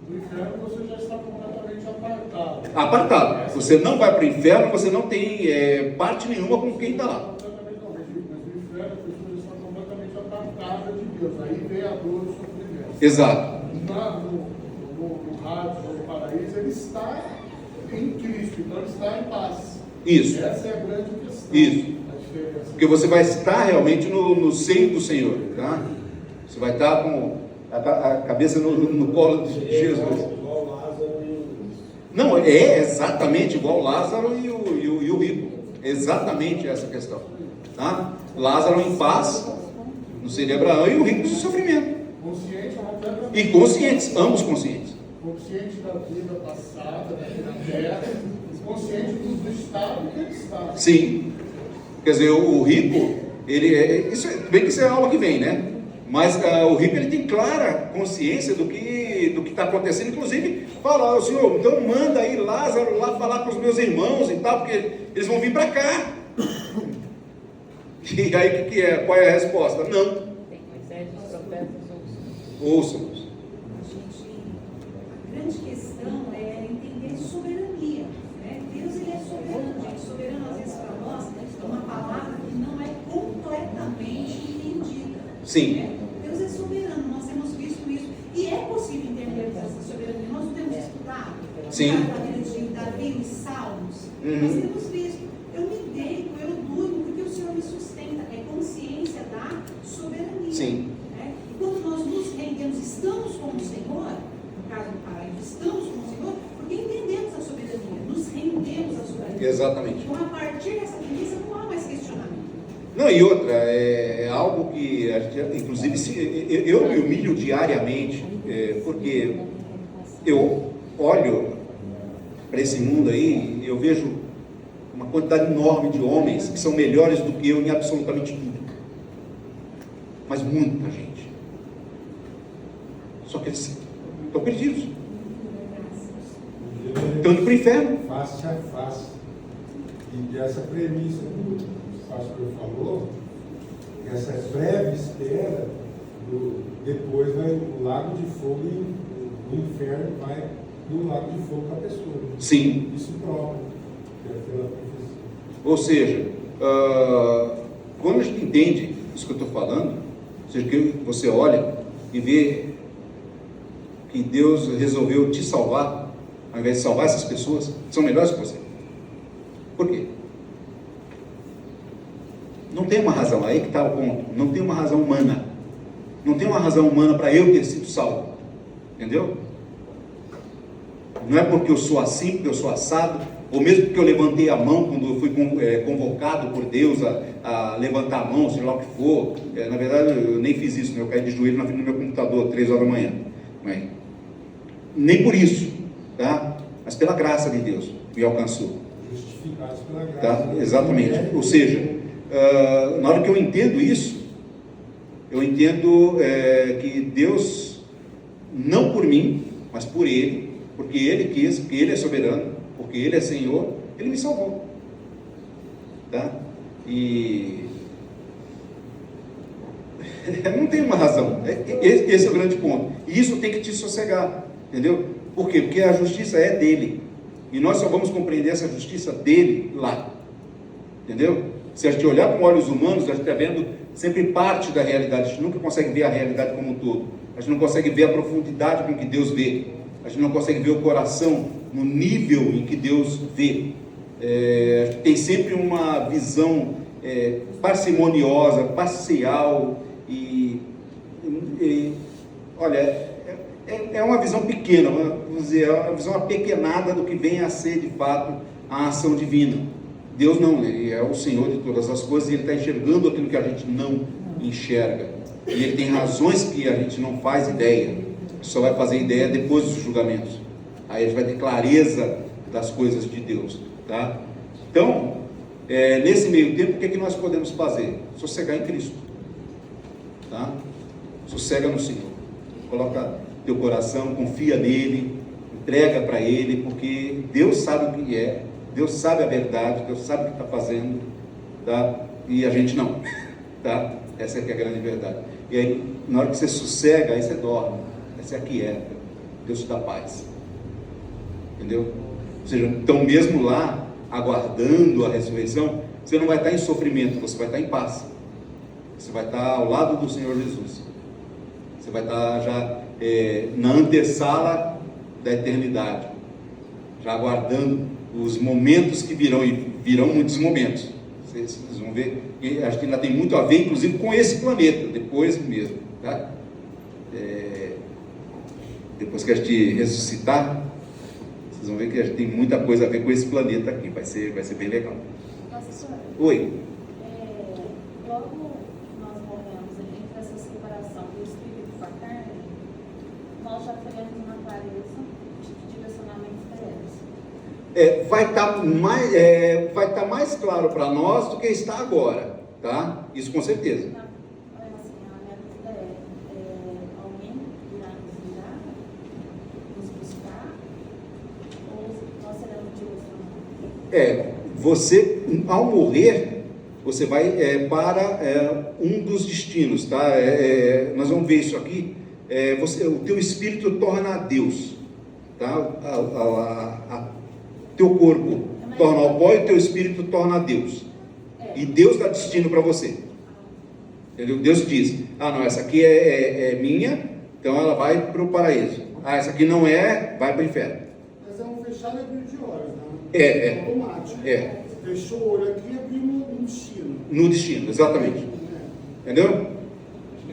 No inferno você já está completamente apartado. Apartado. Você não vai para o inferno, você não tem parte nenhuma com quem está lá. Completamente não, mas no inferno a pessoa está completamente apartada de Deus. Aí vem a dor e o sofrimento. Exato. No raio, no paraíso, ele está em Cristo, então ele está em paz. Isso. Essa é a grande questão. Isso. Porque você vai estar realmente no seio do Senhor, tá? Você vai estar com a cabeça no colo de Jesus. Igual Lázaro e... Não, é exatamente igual Lázaro e o rico. Exatamente essa questão, tá? Lázaro em paz, no seio de Abraão, e o rico em sofrimento. Consciente, E conscientes, ambos conscientes. consciente da vida passada, daqui na terra, consciente do estado que ele está. Sim. Quer dizer, o rico, Isso, bem que isso é a aula que vem, né? Mas o rico, ele tem clara consciência do que está acontecendo, inclusive fala, Senhor, então manda aí Lázaro lá falar com os meus irmãos e tal, porque eles vão vir para cá. E aí o que é? Qual é a resposta? Não. Ouçam-nos. A grande questão é entender soberania, né? Deus, ele é soberano, gente. Soberano, às vezes, para nós, é uma palavra que não é completamente entendida. Sim. Né? Deus é soberano, nós temos visto isso. E é possível entender essa soberania. Nós não temos estudado Sim. a vida de Davi e Salmos. Nós temos visto. Eu me deito, eu durmo, porque o Senhor me sustenta. É consciência da soberania. Sim. Né? E quando nós nos rendemos, estamos com o Senhor, no caso do paraíso, estamos com o Senhor, porque entendemos a soberania, nos rendemos à soberania. Exatamente. Então, a partir dessa premissa, não há mais questionamento. Não, e outra, é algo que, inclusive, eu me humilho diariamente, porque eu olho para esse mundo aí e eu vejo uma quantidade enorme de homens que são melhores do que eu em absolutamente tudo. Mas muita gente. Só que eles estão perdidos. Estão indo para o inferno. Face a face. E essa premissa que o pastor falou, essa breve espera, depois vai no lago de fogo e no inferno vai no lago de fogo para a pessoa. Sim. Isso prova que é pela profecia. Ou seja, quando a gente entende isso que eu estou falando, ou seja, que você olha e vê que Deus resolveu te salvar, ao invés de salvar essas pessoas, que são melhores que você. Por quê? Não tem uma razão, aí que está o ponto. Não tem uma razão humana. Não tem uma razão humana para eu ter sido salvo. Entendeu? Não é porque eu sou assim, porque eu sou assado, ou mesmo porque eu levantei a mão quando eu fui convocado por Deus a levantar a mão, seja lá o que for. Na verdade, eu nem fiz isso, né? Eu caí de joelho na frente do meu computador, 3 horas da manhã. Mas, nem por isso, tá? Mas pela graça de Deus me alcançou. Justificados pela graça. Tá? Exatamente. Ou seja, na hora que eu entendo isso, eu entendo que Deus, não por mim, mas por Ele, porque Ele quis, porque Ele é soberano, porque Ele é Senhor, Ele me salvou. Tá? E não tem uma razão. Esse é o grande ponto. E isso tem que te sossegar. Entendeu? Por quê? Porque a justiça é dele. E nós só vamos compreender essa justiça dele lá. Entendeu? Se a gente olhar com olhos humanos, a gente está vendo sempre parte da realidade. A gente nunca consegue ver a realidade como um todo. A gente não consegue ver a profundidade com que Deus vê. A gente não consegue ver o coração no nível em que Deus vê. Tem sempre uma visão parcimoniosa, parcial olha, é uma visão pequena, vamos dizer, é uma visão apequenada do que vem a ser de fato a ação divina. Deus não, Ele é o Senhor de todas as coisas e Ele está enxergando aquilo que a gente não enxerga. E Ele tem razões que a gente não faz ideia, só vai fazer ideia depois dos julgamentos. Aí a gente vai ter clareza das coisas de Deus, tá? Então, nesse meio tempo, o que é que nós podemos fazer? Sossegar em Cristo, tá? Sossega no Senhor, coloca teu coração, confia nele, entrega para Ele, porque Deus sabe o que é, Deus sabe a verdade, Deus sabe o que está fazendo, tá? E a gente não, tá? Essa é que é a grande verdade. E aí, na hora que você sossega, aí você dorme, aí você aquieta, Deus te dá paz, entendeu? Ou seja, então mesmo lá, aguardando a ressurreição, você não vai estar em sofrimento, você vai estar em paz, você vai estar ao lado do Senhor Jesus, você vai estar já na antessala da eternidade, já aguardando os momentos que virão, e virão muitos momentos, vocês vão ver, e acho que ainda tem muito a ver, inclusive, com esse planeta, depois mesmo, tá? Depois que a gente ressuscitar, vocês vão ver que a gente tem muita coisa a ver com esse planeta aqui, vai ser bem legal. Nossa Senhora. Oi. Logo que nós morremos entre essa separação do espírito com a carne, nós já teremos uma clareza de direcionamento para eles. Vai estar mais claro para nós do que está agora, tá? Isso com certeza. Olha assim, a minha dúvida alguém irá nos ligar, nos buscar, ou nós seremos direcionados? Você, ao morrer, você vai para um dos destinos, tá? Nós vamos ver isso aqui. O teu espírito torna a Deus, tá? Teu corpo torna ao pó e o teu espírito torna a Deus. E Deus dá destino para você. Entendeu? Deus diz: não, essa aqui é minha, então ela vai para o paraíso. Essa aqui não é, vai para o inferno. Mas é um fechado e abrir de olhos, né? Automático. Fechou o olho aqui e abriu no destino. No destino, exatamente. Entendeu?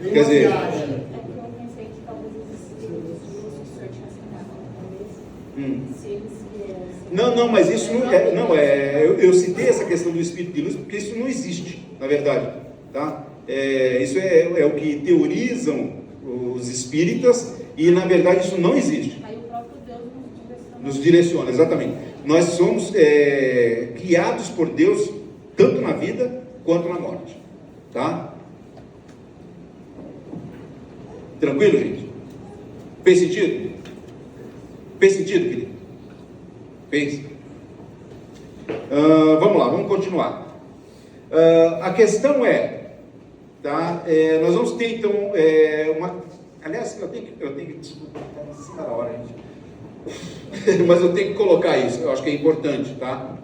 Bem Quer dizer, viagem. Que eu pensei que talvez esses livros que o senhor tinha citado, talvez, se eles viessem... Não, mas isso não é. Eu citei essa questão do espírito de luz porque isso não existe, na verdade, tá? Isso é o que teorizam os espíritas e na verdade isso não existe. Aí o próprio Deus Nos direciona, exatamente. Nós somos guiados por Deus tanto na vida quanto na morte, tá? Tranquilo, gente? Fez sentido? Fez sentido, querido? Fez? Vamos lá, vamos continuar. A questão tá? Nós vamos ter então aliás, eu tenho que desculpa, está em cima da hora, gente. Mas eu tenho que colocar isso, eu acho que é importante, tá?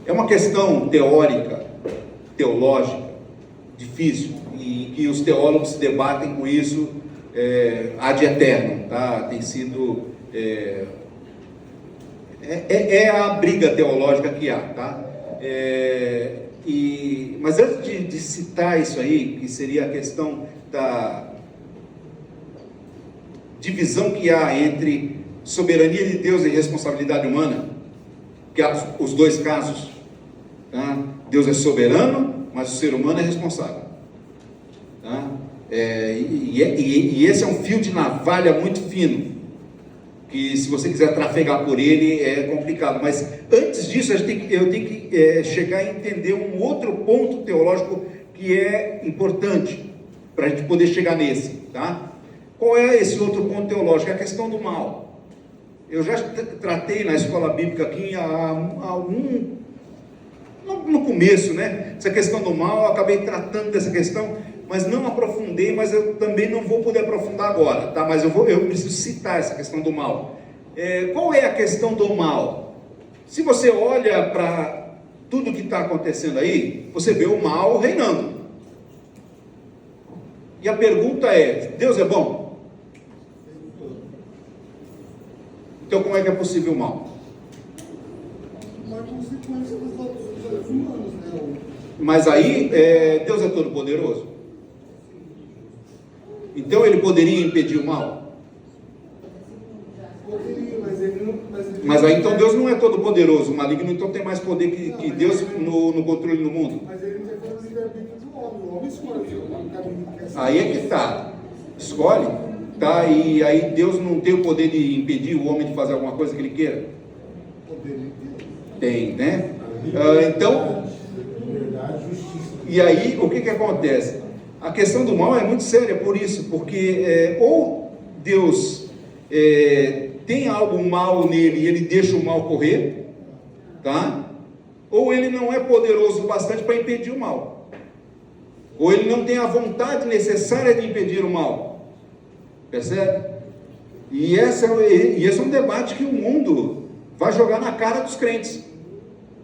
É uma questão teórica, teológica, difícil, e que os teólogos se debatem com isso ad eterno, tá? Tem sido a briga teológica que há, tá? Mas antes de citar isso aí, que seria a questão da divisão que há entre soberania de Deus e responsabilidade humana, que há os dois casos, tá? Deus é soberano, mas o ser humano é responsável, tá? E esse é um fio de navalha muito fino, que se você quiser trafegar por ele é complicado, mas antes disso eu tenho que chegar a entender um outro ponto teológico que é importante para a gente poder chegar nesse, tá? Qual é esse outro ponto teológico? É a questão do mal. Eu já tratei na escola bíblica aqui no começo, né? Essa questão do mal, eu acabei tratando dessa questão, mas não aprofundei, mas eu também não vou poder aprofundar agora, tá? Mas eu preciso citar essa questão do mal. Qual é a questão do mal? Se você olha para tudo que está acontecendo aí, você vê o mal reinando. E a pergunta é: Deus é bom? Então como é que é possível o mal? Uma consequência dos outros humanos, né? Mas aí, Deus é todo poderoso? Então ele poderia impedir o mal? Poderia, mas ele não... Mas aí então Deus não é todo poderoso, o maligno então tem mais poder que Deus no controle do mundo. Mas ele não tem o livre-arbítrio do homem, o homem escolhe o caminho que quer seguir. Aí é que está, escolhe, tá? E aí Deus não tem o poder de impedir o homem de fazer alguma coisa que ele queira? Poder. Tem, né? Então, Liberdade, justiça. e aí o que acontece? A questão do mal é muito séria por isso, porque ou Deus tem algo mal nele e ele deixa o mal correr, tá? Ou ele não é poderoso o bastante para impedir o mal, ou ele não tem a vontade necessária de impedir o mal, percebe? E esse é um debate que o mundo vai jogar na cara dos crentes,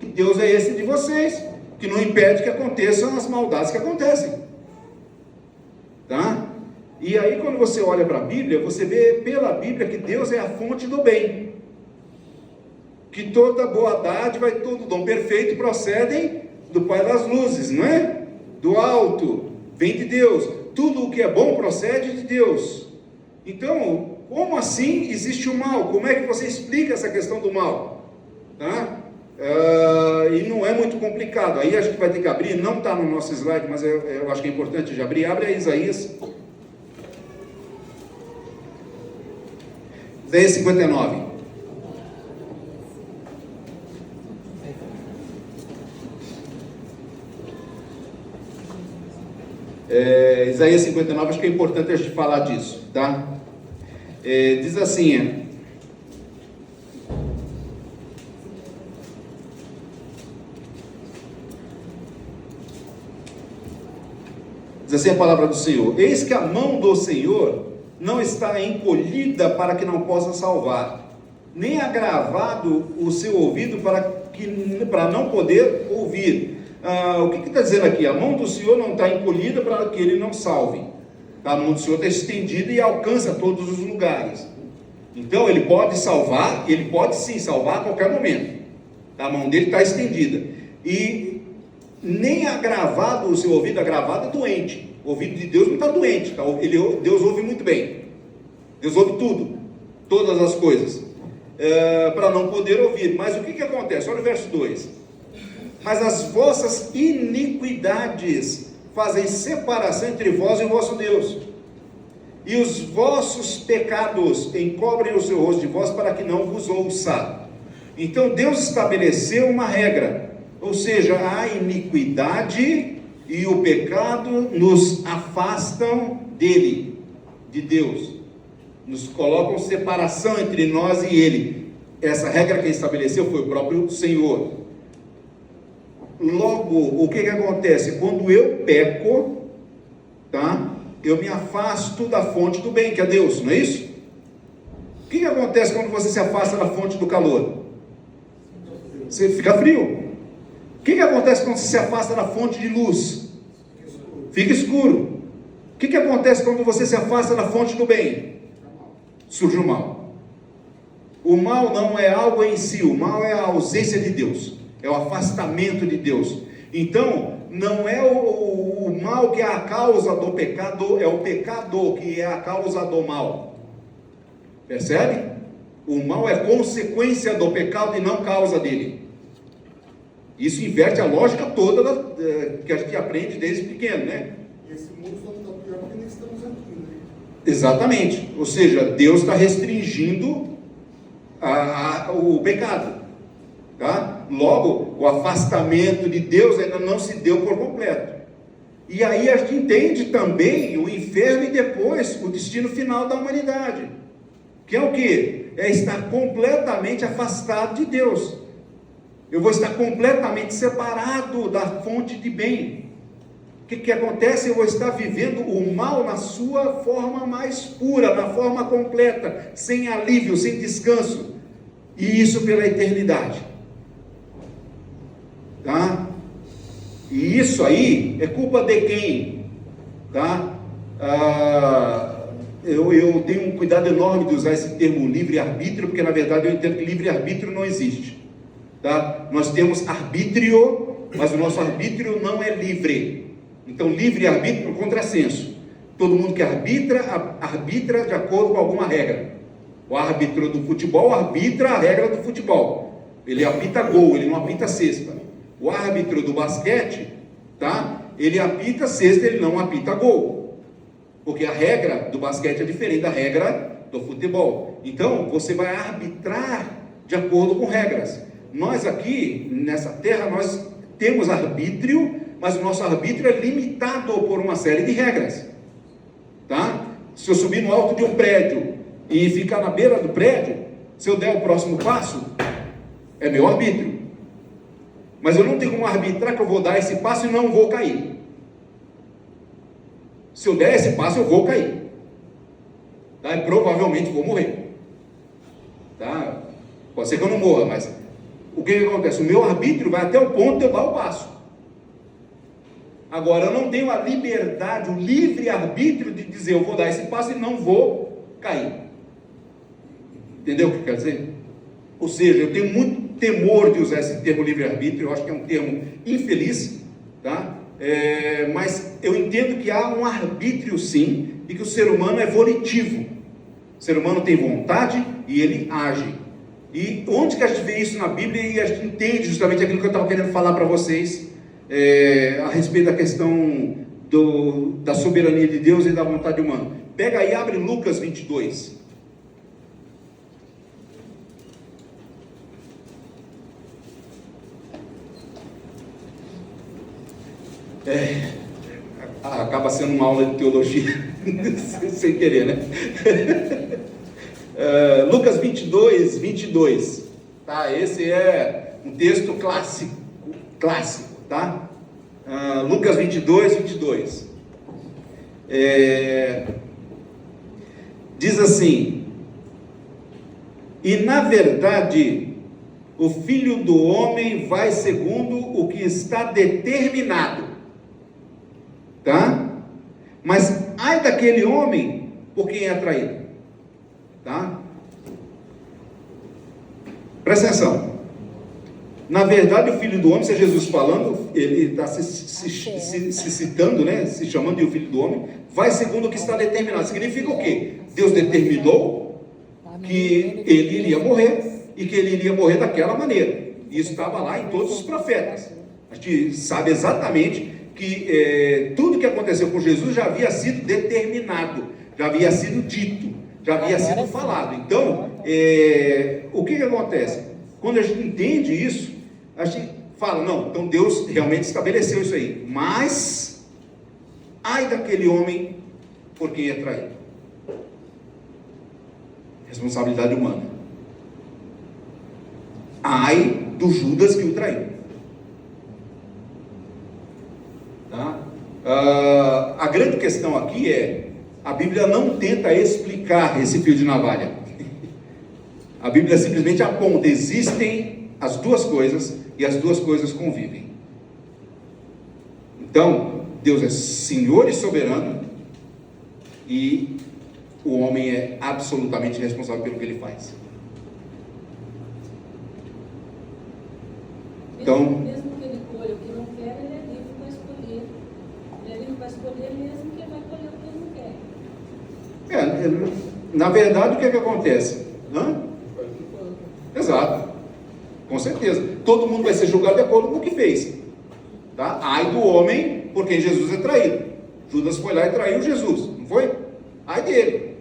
que Deus é esse de vocês, que não impede que aconteçam as maldades que acontecem, tá? E aí quando você olha para a Bíblia, você vê pela Bíblia que Deus é a fonte do bem, que toda boa dádiva e todo dom perfeito procedem do Pai das luzes, não é? Do alto, vem de Deus, tudo o que é bom procede de Deus. Então, como assim existe o mal? Como é que você explica essa questão do mal? Tá? E não é muito complicado, aí a gente vai ter que abrir, não está no nosso slide, mas eu acho que é importante de abrir. Abre a Isaías 59. Isaías 59, acho que é importante a gente falar disso, tá? Diz assim, diz assim a palavra do Senhor: eis que a mão do Senhor não está encolhida para que não possa salvar, nem agravado o seu ouvido para não poder ouvir. O que está dizendo aqui? A mão do Senhor não está encolhida para que ele não salve. A mão do Senhor está estendida e alcança todos os lugares. Então ele pode salvar, ele pode sim salvar a qualquer momento. A mão dele está estendida. E nem agravado o seu ouvido, agravado é doente. O ouvido de Deus não está doente, tá? Deus ouve muito bem. Deus ouve tudo, todas as coisas, para não poder ouvir. Mas o que acontece? Olha o verso 2: mas as vossas iniquidades fazem separação entre vós e o vosso Deus, e os vossos pecados encobrem o seu rosto de vós para que não vos ouça. Então Deus estabeleceu uma regra, ou seja, a iniquidade e o pecado nos afastam dele, de Deus, nos colocam separação entre nós e ele. Essa regra quem estabeleceu foi o próprio Senhor. Logo, o que acontece? Quando eu peco, tá? Eu me afasto da fonte do bem, que é Deus, não é isso? O que acontece quando você se afasta da fonte do calor? Você fica frio. O que acontece quando você se afasta da fonte de luz? Fica escuro. O que acontece quando você se afasta da fonte do bem? Surge o mal. O mal não é algo em si, o mal é a ausência de Deus, é o afastamento de Deus. Então, não é o mal que é a causa do pecado, é o pecado que é a causa do mal. Percebe? O mal é consequência do pecado e não causa dele. Isso inverte a lógica toda que a gente aprende desde pequeno, né? Esse mundo só está pior porque nós estamos aqui, né? Exatamente. Ou seja, Deus está restringindo o pecado, tá? Logo, o afastamento de Deus ainda não se deu por completo. E aí a gente entende também o inferno e depois o destino final da humanidade, que é o quê? É estar completamente afastado de Deus. Eu vou estar completamente separado da fonte de bem. O que acontece? Eu vou estar vivendo o mal na sua forma mais pura, na forma completa, sem alívio, sem descanso, e isso pela eternidade, tá? E isso aí é culpa de quem? Tá? Eu tenho um cuidado enorme de usar esse termo livre-arbítrio, porque na verdade eu entendo que livre-arbítrio não existe, tá? Nós temos arbítrio, mas o nosso arbítrio não é livre. Então livre-arbítrio é um contrassenso. Todo mundo que arbitra de acordo com alguma regra. O árbitro do futebol arbitra a regra do futebol, ele apita gol, ele não apita cesta. O árbitro do basquete, tá? Ele apita cesta, ele não apita gol, porque a regra do basquete é diferente da regra do futebol. Então você vai arbitrar de acordo com regras. Nós aqui nessa terra nós temos arbítrio, mas o nosso arbítrio é limitado por uma série de regras, tá? Se eu subir no alto de um prédio e ficar na beira do prédio, se eu der o próximo passo, é meu arbítrio. Mas eu não tenho como arbitrar que eu vou dar esse passo e não vou cair. Se eu der esse passo, eu vou cair, tá? E provavelmente vou morrer, tá? Pode ser que eu não morra, mas o que acontece? O meu arbítrio vai até o ponto de eu dar o passo. Agora, eu não tenho a liberdade, o livre-arbítrio de dizer, eu vou dar esse passo e não vou cair. Entendeu o que quer dizer? Ou seja, eu tenho muito temor de usar esse termo livre-arbítrio, eu acho que é um termo infeliz, tá? Mas eu entendo que há um arbítrio sim, e que o ser humano é volitivo. O ser humano tem vontade e ele age. E onde que a gente vê isso na Bíblia e a gente entende justamente aquilo que eu estava querendo falar para vocês, a respeito da questão da soberania de Deus e da vontade humana. Pega aí, abre Lucas 22. acaba sendo uma aula de teologia, sem querer, né? Lucas 22, 22, tá? Esse é um texto clássico, tá? Lucas 22, 22. Diz assim: e na verdade, o Filho do Homem vai segundo o que está determinado, tá? Mas ai daquele homem por quem é traído, tá? Presta atenção. Na verdade, o Filho do Homem, se é Jesus falando, ele está se citando, né? Se chamando de o Filho do Homem, vai segundo o que está determinado. Significa o quê? Deus determinou que ele iria morrer e que ele iria morrer daquela maneira. Isso estava lá em todos os profetas. A gente sabe exatamente que tudo que aconteceu com Jesus já havia sido determinado, já havia sido dito, já havia sido falado. Então, o que acontece? Quando a gente entende isso, a gente fala, não, então Deus realmente estabeleceu isso aí. Mas, ai daquele homem por quem é traído. Responsabilidade humana. Ai do Judas que o traiu. Tá? A grande questão aqui é, a Bíblia não tenta explicar esse fio de navalha. A Bíblia simplesmente aponta, existem as duas coisas e as duas coisas convivem. Então, Deus é Senhor e soberano e o homem é absolutamente responsável pelo que ele faz. Então, mesmo que ele colhe o que não quer, ele é livre para escolher. Ele é livre para escolher mesmo que ele vai colher o que ele não quer. Na verdade, o que é que acontece? Exato, com certeza. Todo mundo vai ser julgado de acordo com o que fez, tá? Ai do homem por quem Jesus é traído. Judas foi lá e traiu Jesus, não foi? Ai dele.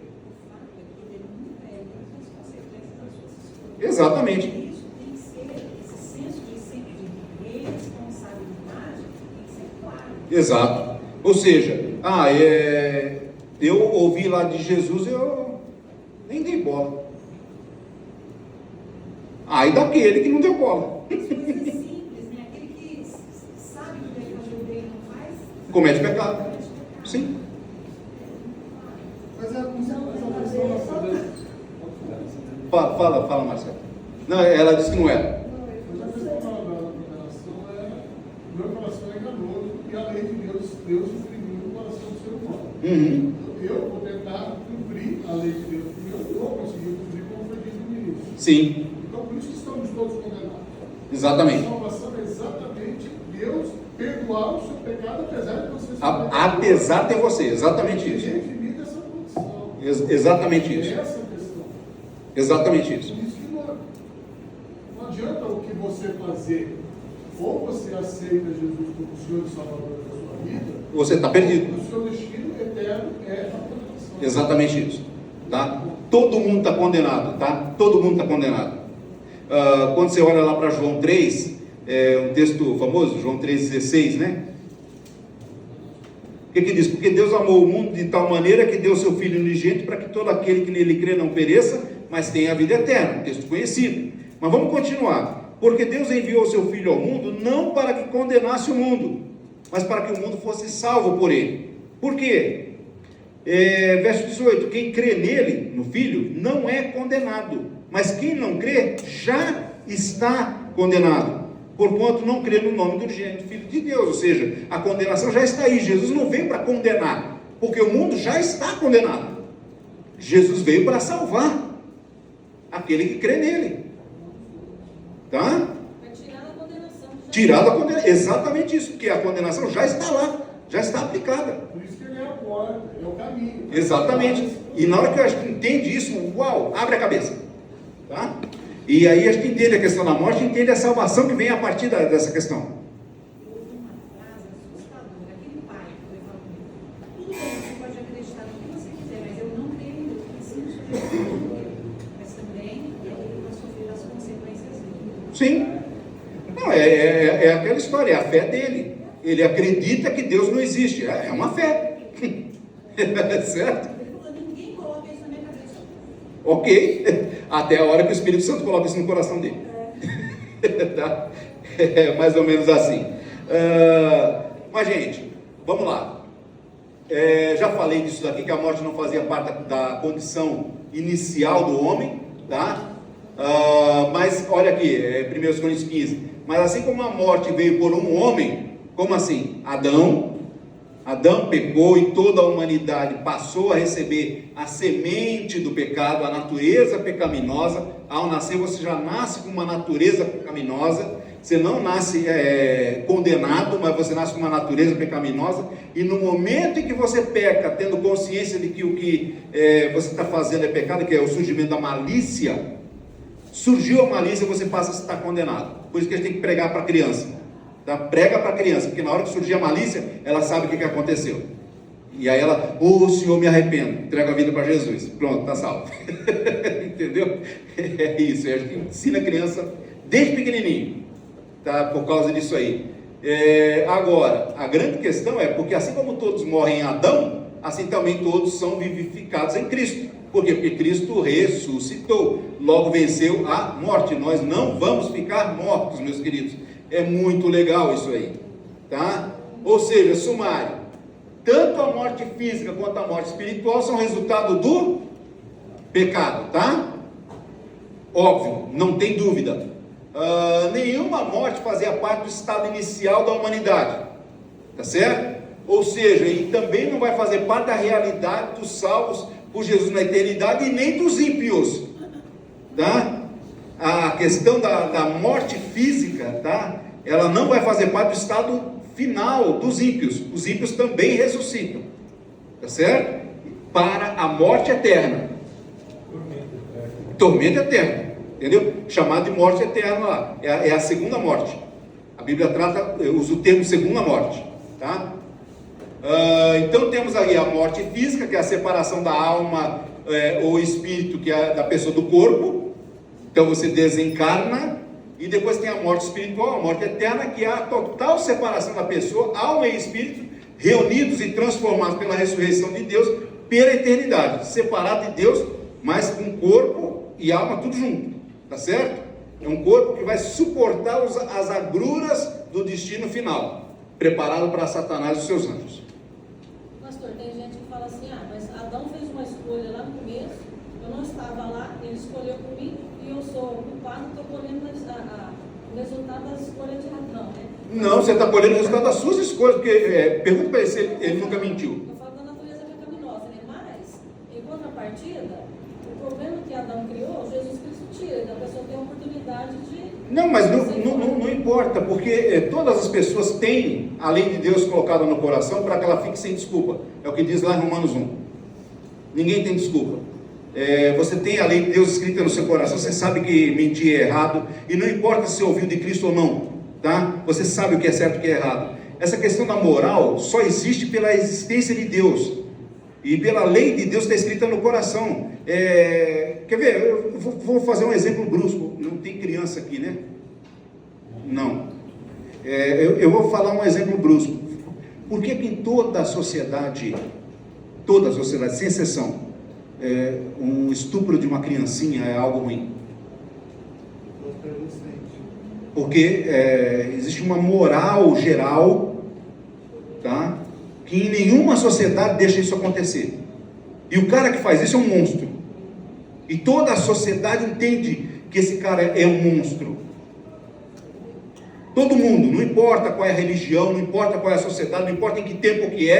Exatamente. Isso tem que ser, esse senso de responsabilidade tem que ser claro. Exato. Ou seja, eu ouvi lá de Jesus, eu nem dei bola. Aí daquele que não deu bola. As coisas simples, né? Aquele que sabe que deve fazer o bem e não faz, Comete pecado. comete pecado. Sim. Mas é a questão da poder. Fala, Marcelo. Não, ela disse que não era. Mas a questão da condenação o meu coração é enganoso e a lei de Deus imprimiu no coração do ser humano. Uhum. Eu vou tentar cumprir a lei de Deus e eu vou conseguir cumprir como foi dito no início. Sim, Então, por isso que estamos todos condenados. exatamente. A salvação é exatamente Deus perdoar o seu pecado, apesar de você ser Apesar de ter você, exatamente Ele isso. é infinito essa condição. Exatamente isso. Essa é a questão. Exatamente isso. Por isso que não adianta o que você fazer. Ou você aceita Jesus como Senhor e Salvador da sua vida, Você está perdido. o seu destino eterno é a condenação. Exatamente isso. Tá? Todo mundo está condenado, tá? Todo mundo está condenado. Quando você olha lá para João 3, um texto famoso, João 3,16, né? O que diz? Porque Deus amou o mundo de tal maneira que deu seu Filho unigênito para que todo aquele que nele crê não pereça, mas tenha a vida eterna. Um texto conhecido. Mas vamos continuar. Porque Deus enviou o seu Filho ao mundo não para que condenasse o mundo, mas para que o mundo fosse salvo por ele. Por quê? Verso 18: quem crê nele, no Filho, não é condenado, mas quem não crê já está condenado, porquanto não crê no nome do unigênito Filho de Deus. Ou seja, a condenação já está aí. Jesus não veio para condenar, porque o mundo já está condenado. Jesus veio para salvar aquele que crê nele. Tá? Vai tirar a condenação. Tirar da condenação, exatamente isso, porque a condenação já está lá, já está aplicada. Por isso que ele é a porta, é o caminho. Exatamente. E na hora que a gente entende isso, uau, abre a cabeça. Tá? E aí a gente entende a questão da morte, entende a salvação que vem a partir dessa questão. Houve uma frase assustadora. Aquele pai que foi falando, tudo bem, você pode acreditar no que você quiser, mas eu não creio em Deus, preciso de Deus. Mas também ele vai sofrer as consequências dele. Sim. Não, é aquela história, é a fé dele. Ele acredita que Deus não existe. É uma fé. Certo? Ninguém coloca isso na minha cabeça. Ok. Até a hora que o Espírito Santo coloca isso no coração dele. Tá? É mais ou menos assim. Mas, gente, vamos lá. Já falei disso daqui, que a morte não fazia parte da condição inicial do homem, tá? Mas olha aqui, 1 Coríntios 15. Mas assim como a morte veio por um homem, como assim? Adão pecou e toda a humanidade passou a receber a semente do pecado, a natureza pecaminosa. Ao nascer você já nasce com uma natureza pecaminosa. Você não nasce condenado, mas você nasce com uma natureza pecaminosa. E no momento em que você peca, tendo consciência de que o que você está fazendo é pecado, que é o surgimento da malícia, surgiu a malícia, você passa a estar condenado. Por isso que a gente tem que pregar para a criança, tá? Prega para a criança, porque na hora que surgir a malícia, ela sabe o que aconteceu. E aí ela, Senhor, me arrependo, entrega a vida para Jesus, pronto, está salvo. Entendeu? É isso, a gente ensina a criança desde pequenininho, tá? Por causa disso aí. Agora, a grande questão é, porque assim como todos morrem em Adão, assim também todos são vivificados em Cristo. Por quê? Porque Cristo ressuscitou, logo venceu a morte. Nós não vamos ficar mortos, meus queridos. É muito legal isso aí, tá? Ou seja, sumário, tanto a morte física quanto a morte espiritual são resultado do pecado, tá? Óbvio, não tem dúvida. Nenhuma morte fazia parte do estado inicial da humanidade, tá certo? Ou seja, e também não vai fazer parte da realidade dos salvos por Jesus na eternidade e nem dos ímpios, tá? A questão da morte física, tá? Ela não vai fazer parte do estado final dos ímpios. Os ímpios também ressuscitam, tá certo? Para a morte eterna. Tormento eterno, entendeu? Chamado de morte eterna lá, é a segunda morte. A Bíblia usa o termo segunda morte, tá? Então temos aí a morte física, que é a separação da alma ou espírito, que é da pessoa do corpo. Então você desencarna. E depois tem a morte espiritual, a morte eterna, que é a total separação da pessoa, alma e espírito, reunidos e transformados pela ressurreição de Deus, pela eternidade, separado de Deus, mas com corpo e alma tudo junto, tá certo? É um corpo que vai suportar as agruras do destino final, preparado para Satanás e os seus anjos. Pastor, tem gente que fala assim, mas Adão fez uma escolha lá no começo, eu não estava lá, ele escolheu por mim, e eu sou culpado, estou colhendo o resultado das escolhas de Adão, né? Não, você está colhendo o resultado das suas escolhas, porque pergunta para ele se ele nunca mentiu. Eu falo da natureza pecaminosa, né? Mas, em contrapartida, o problema que Adão criou, Jesus Cristo tira, então a pessoa tem a oportunidade de... Não, mas não importa, porque todas as pessoas têm a lei de Deus colocada no coração para que ela fique sem desculpa. É o que diz lá em Romanos 1. Ninguém tem desculpa. Você tem a lei de Deus escrita no seu coração, você sabe que mentir é errado, e não importa se você ouviu de Cristo ou não, tá? Você sabe o que é certo e o que é errado. Essa questão da moral só existe pela existência de Deus, e pela lei de Deus está escrita no coração. Quer ver? Eu vou fazer um exemplo brusco. Não tem criança aqui, né? Não. Eu vou falar um exemplo brusco. Por que em toda a sociedade, sem exceção, um estupro de uma criancinha é algo ruim? Porque existe uma moral geral, tá? Que em nenhuma sociedade deixa isso acontecer. E o cara que faz isso é um monstro. E toda a sociedade entende que esse cara é um monstro. Todo mundo, não importa qual é a religião, não importa qual é a sociedade, não importa em que tempo que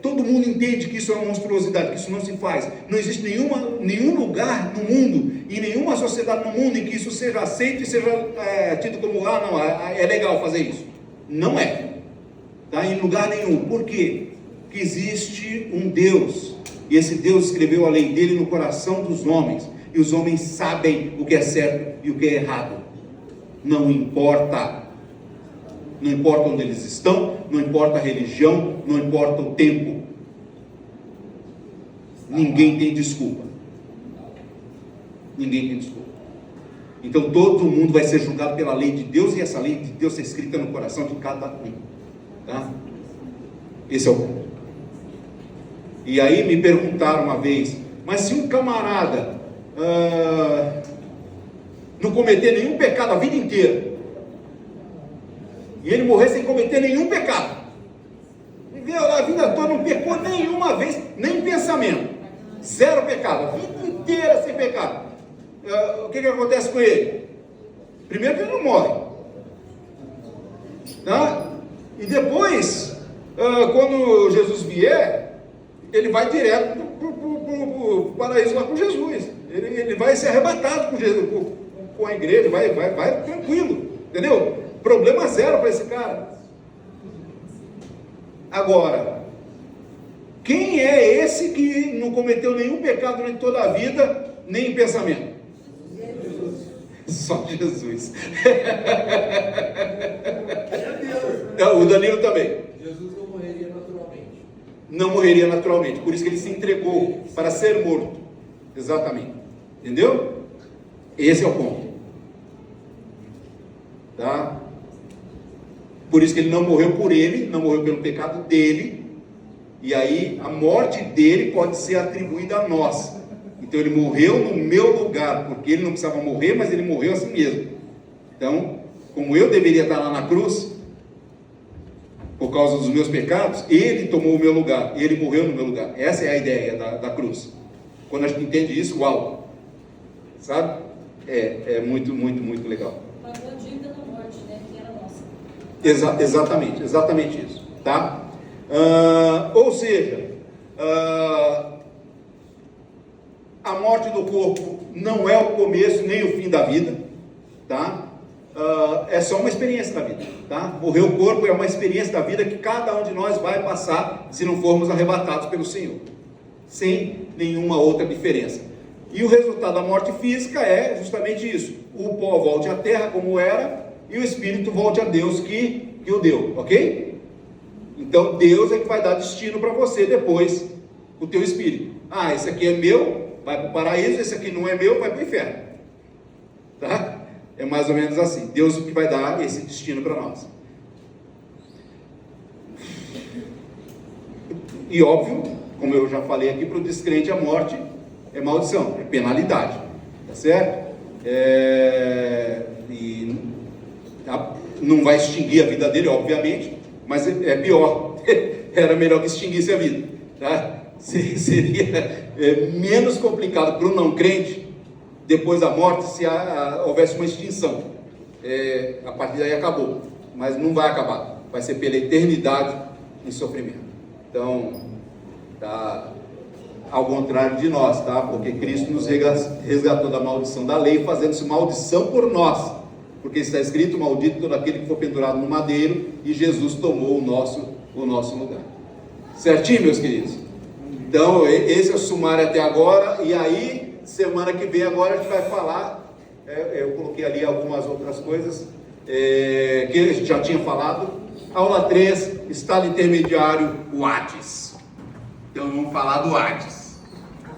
todo mundo entende que isso é uma monstruosidade, que isso não se faz. Não existe nenhum lugar no mundo, e nenhuma sociedade no mundo em que isso seja aceito e seja tido como, é legal fazer isso. Não é. Tá? Em lugar nenhum. Por quê? Porque existe um Deus, e esse Deus escreveu a lei dele no coração dos homens, e os homens sabem o que é certo e o que é errado. Não importa. Não importa onde eles estão, não importa a religião, não importa o tempo. Ninguém tem desculpa. Ninguém tem desculpa. Então todo mundo vai ser julgado pela lei de Deus, e essa lei de Deus é escrita no coração de cada um. Tá? Esse é o ponto. E aí me perguntaram uma vez, mas se um camarada não cometer nenhum pecado a vida inteira, e ele morrer sem cometer nenhum pecado, viveu a vida toda, não pecou nenhuma vez, nem pensamento, zero pecado, a vida inteira sem pecado, o que acontece com ele? Primeiro que ele não morre, tá? E depois, quando Jesus vier, ele vai direto para o paraíso lá com Jesus. Ele vai ser arrebatado com Jesus, com a igreja, vai tranquilo, entendeu? Problema zero para esse cara. Agora, quem é esse que não cometeu nenhum pecado durante toda a vida, nem em pensamento? Jesus. Só Jesus. O Danilo também. Jesus não morreria naturalmente. Não morreria naturalmente, por isso que ele se entregou para ser morto. Exatamente. Entendeu? Esse é o ponto. Tá? Por isso que ele não morreu por ele, não morreu pelo pecado dele, e aí a morte dele pode ser atribuída a nós. Então ele morreu no meu lugar, porque ele não precisava morrer, mas ele morreu assim mesmo. Então, como eu deveria estar lá na cruz, por causa dos meus pecados, ele tomou o meu lugar, ele morreu no meu lugar. Essa é a ideia da cruz. Quando a gente entende isso, uau! Sabe? É muito, muito, muito legal. Pagou a dívida da morte, né? Que era nossa. Exatamente isso, tá? Ou seja, a morte do corpo não é o começo nem o fim da vida, tá? É só uma experiência da vida, tá? Morrer o corpo é uma experiência da vida que cada um de nós vai passar se não formos arrebatados pelo Senhor, sem nenhuma outra diferença. E o resultado da morte física é justamente isso: o pó volte à terra como era, e o espírito volte a Deus que o deu, ok? Então Deus é que vai dar destino para você depois, o teu espírito. Esse aqui é meu, vai para o paraíso; esse aqui não é meu, vai para o inferno, tá? É mais ou menos assim, Deus que vai dar esse destino para nós. E óbvio, como eu já falei aqui, para o descrente a morte é maldição, é penalidade, tá certo? E não vai extinguir a vida dele, obviamente, mas é pior. Era melhor que extinguisse a vida, tá? Seria menos complicado para o não crente, depois da morte, se houvesse uma extinção. A partir daí acabou, mas não vai acabar, vai ser pela eternidade em sofrimento. Então, tá ao contrário de nós, tá? Porque Cristo nos resgatou da maldição da lei, fazendo-se maldição por nós, porque está escrito: maldito todo aquele que for pendurado no madeiro, e Jesus tomou o nosso lugar. Certinho, meus queridos? Então, esse é o sumário até agora, e aí, semana que vem agora a gente vai falar, eu coloquei ali algumas outras coisas, que a gente já tinha falado. Aula 3, estado intermediário, o Hades. Então vamos falar do Hades.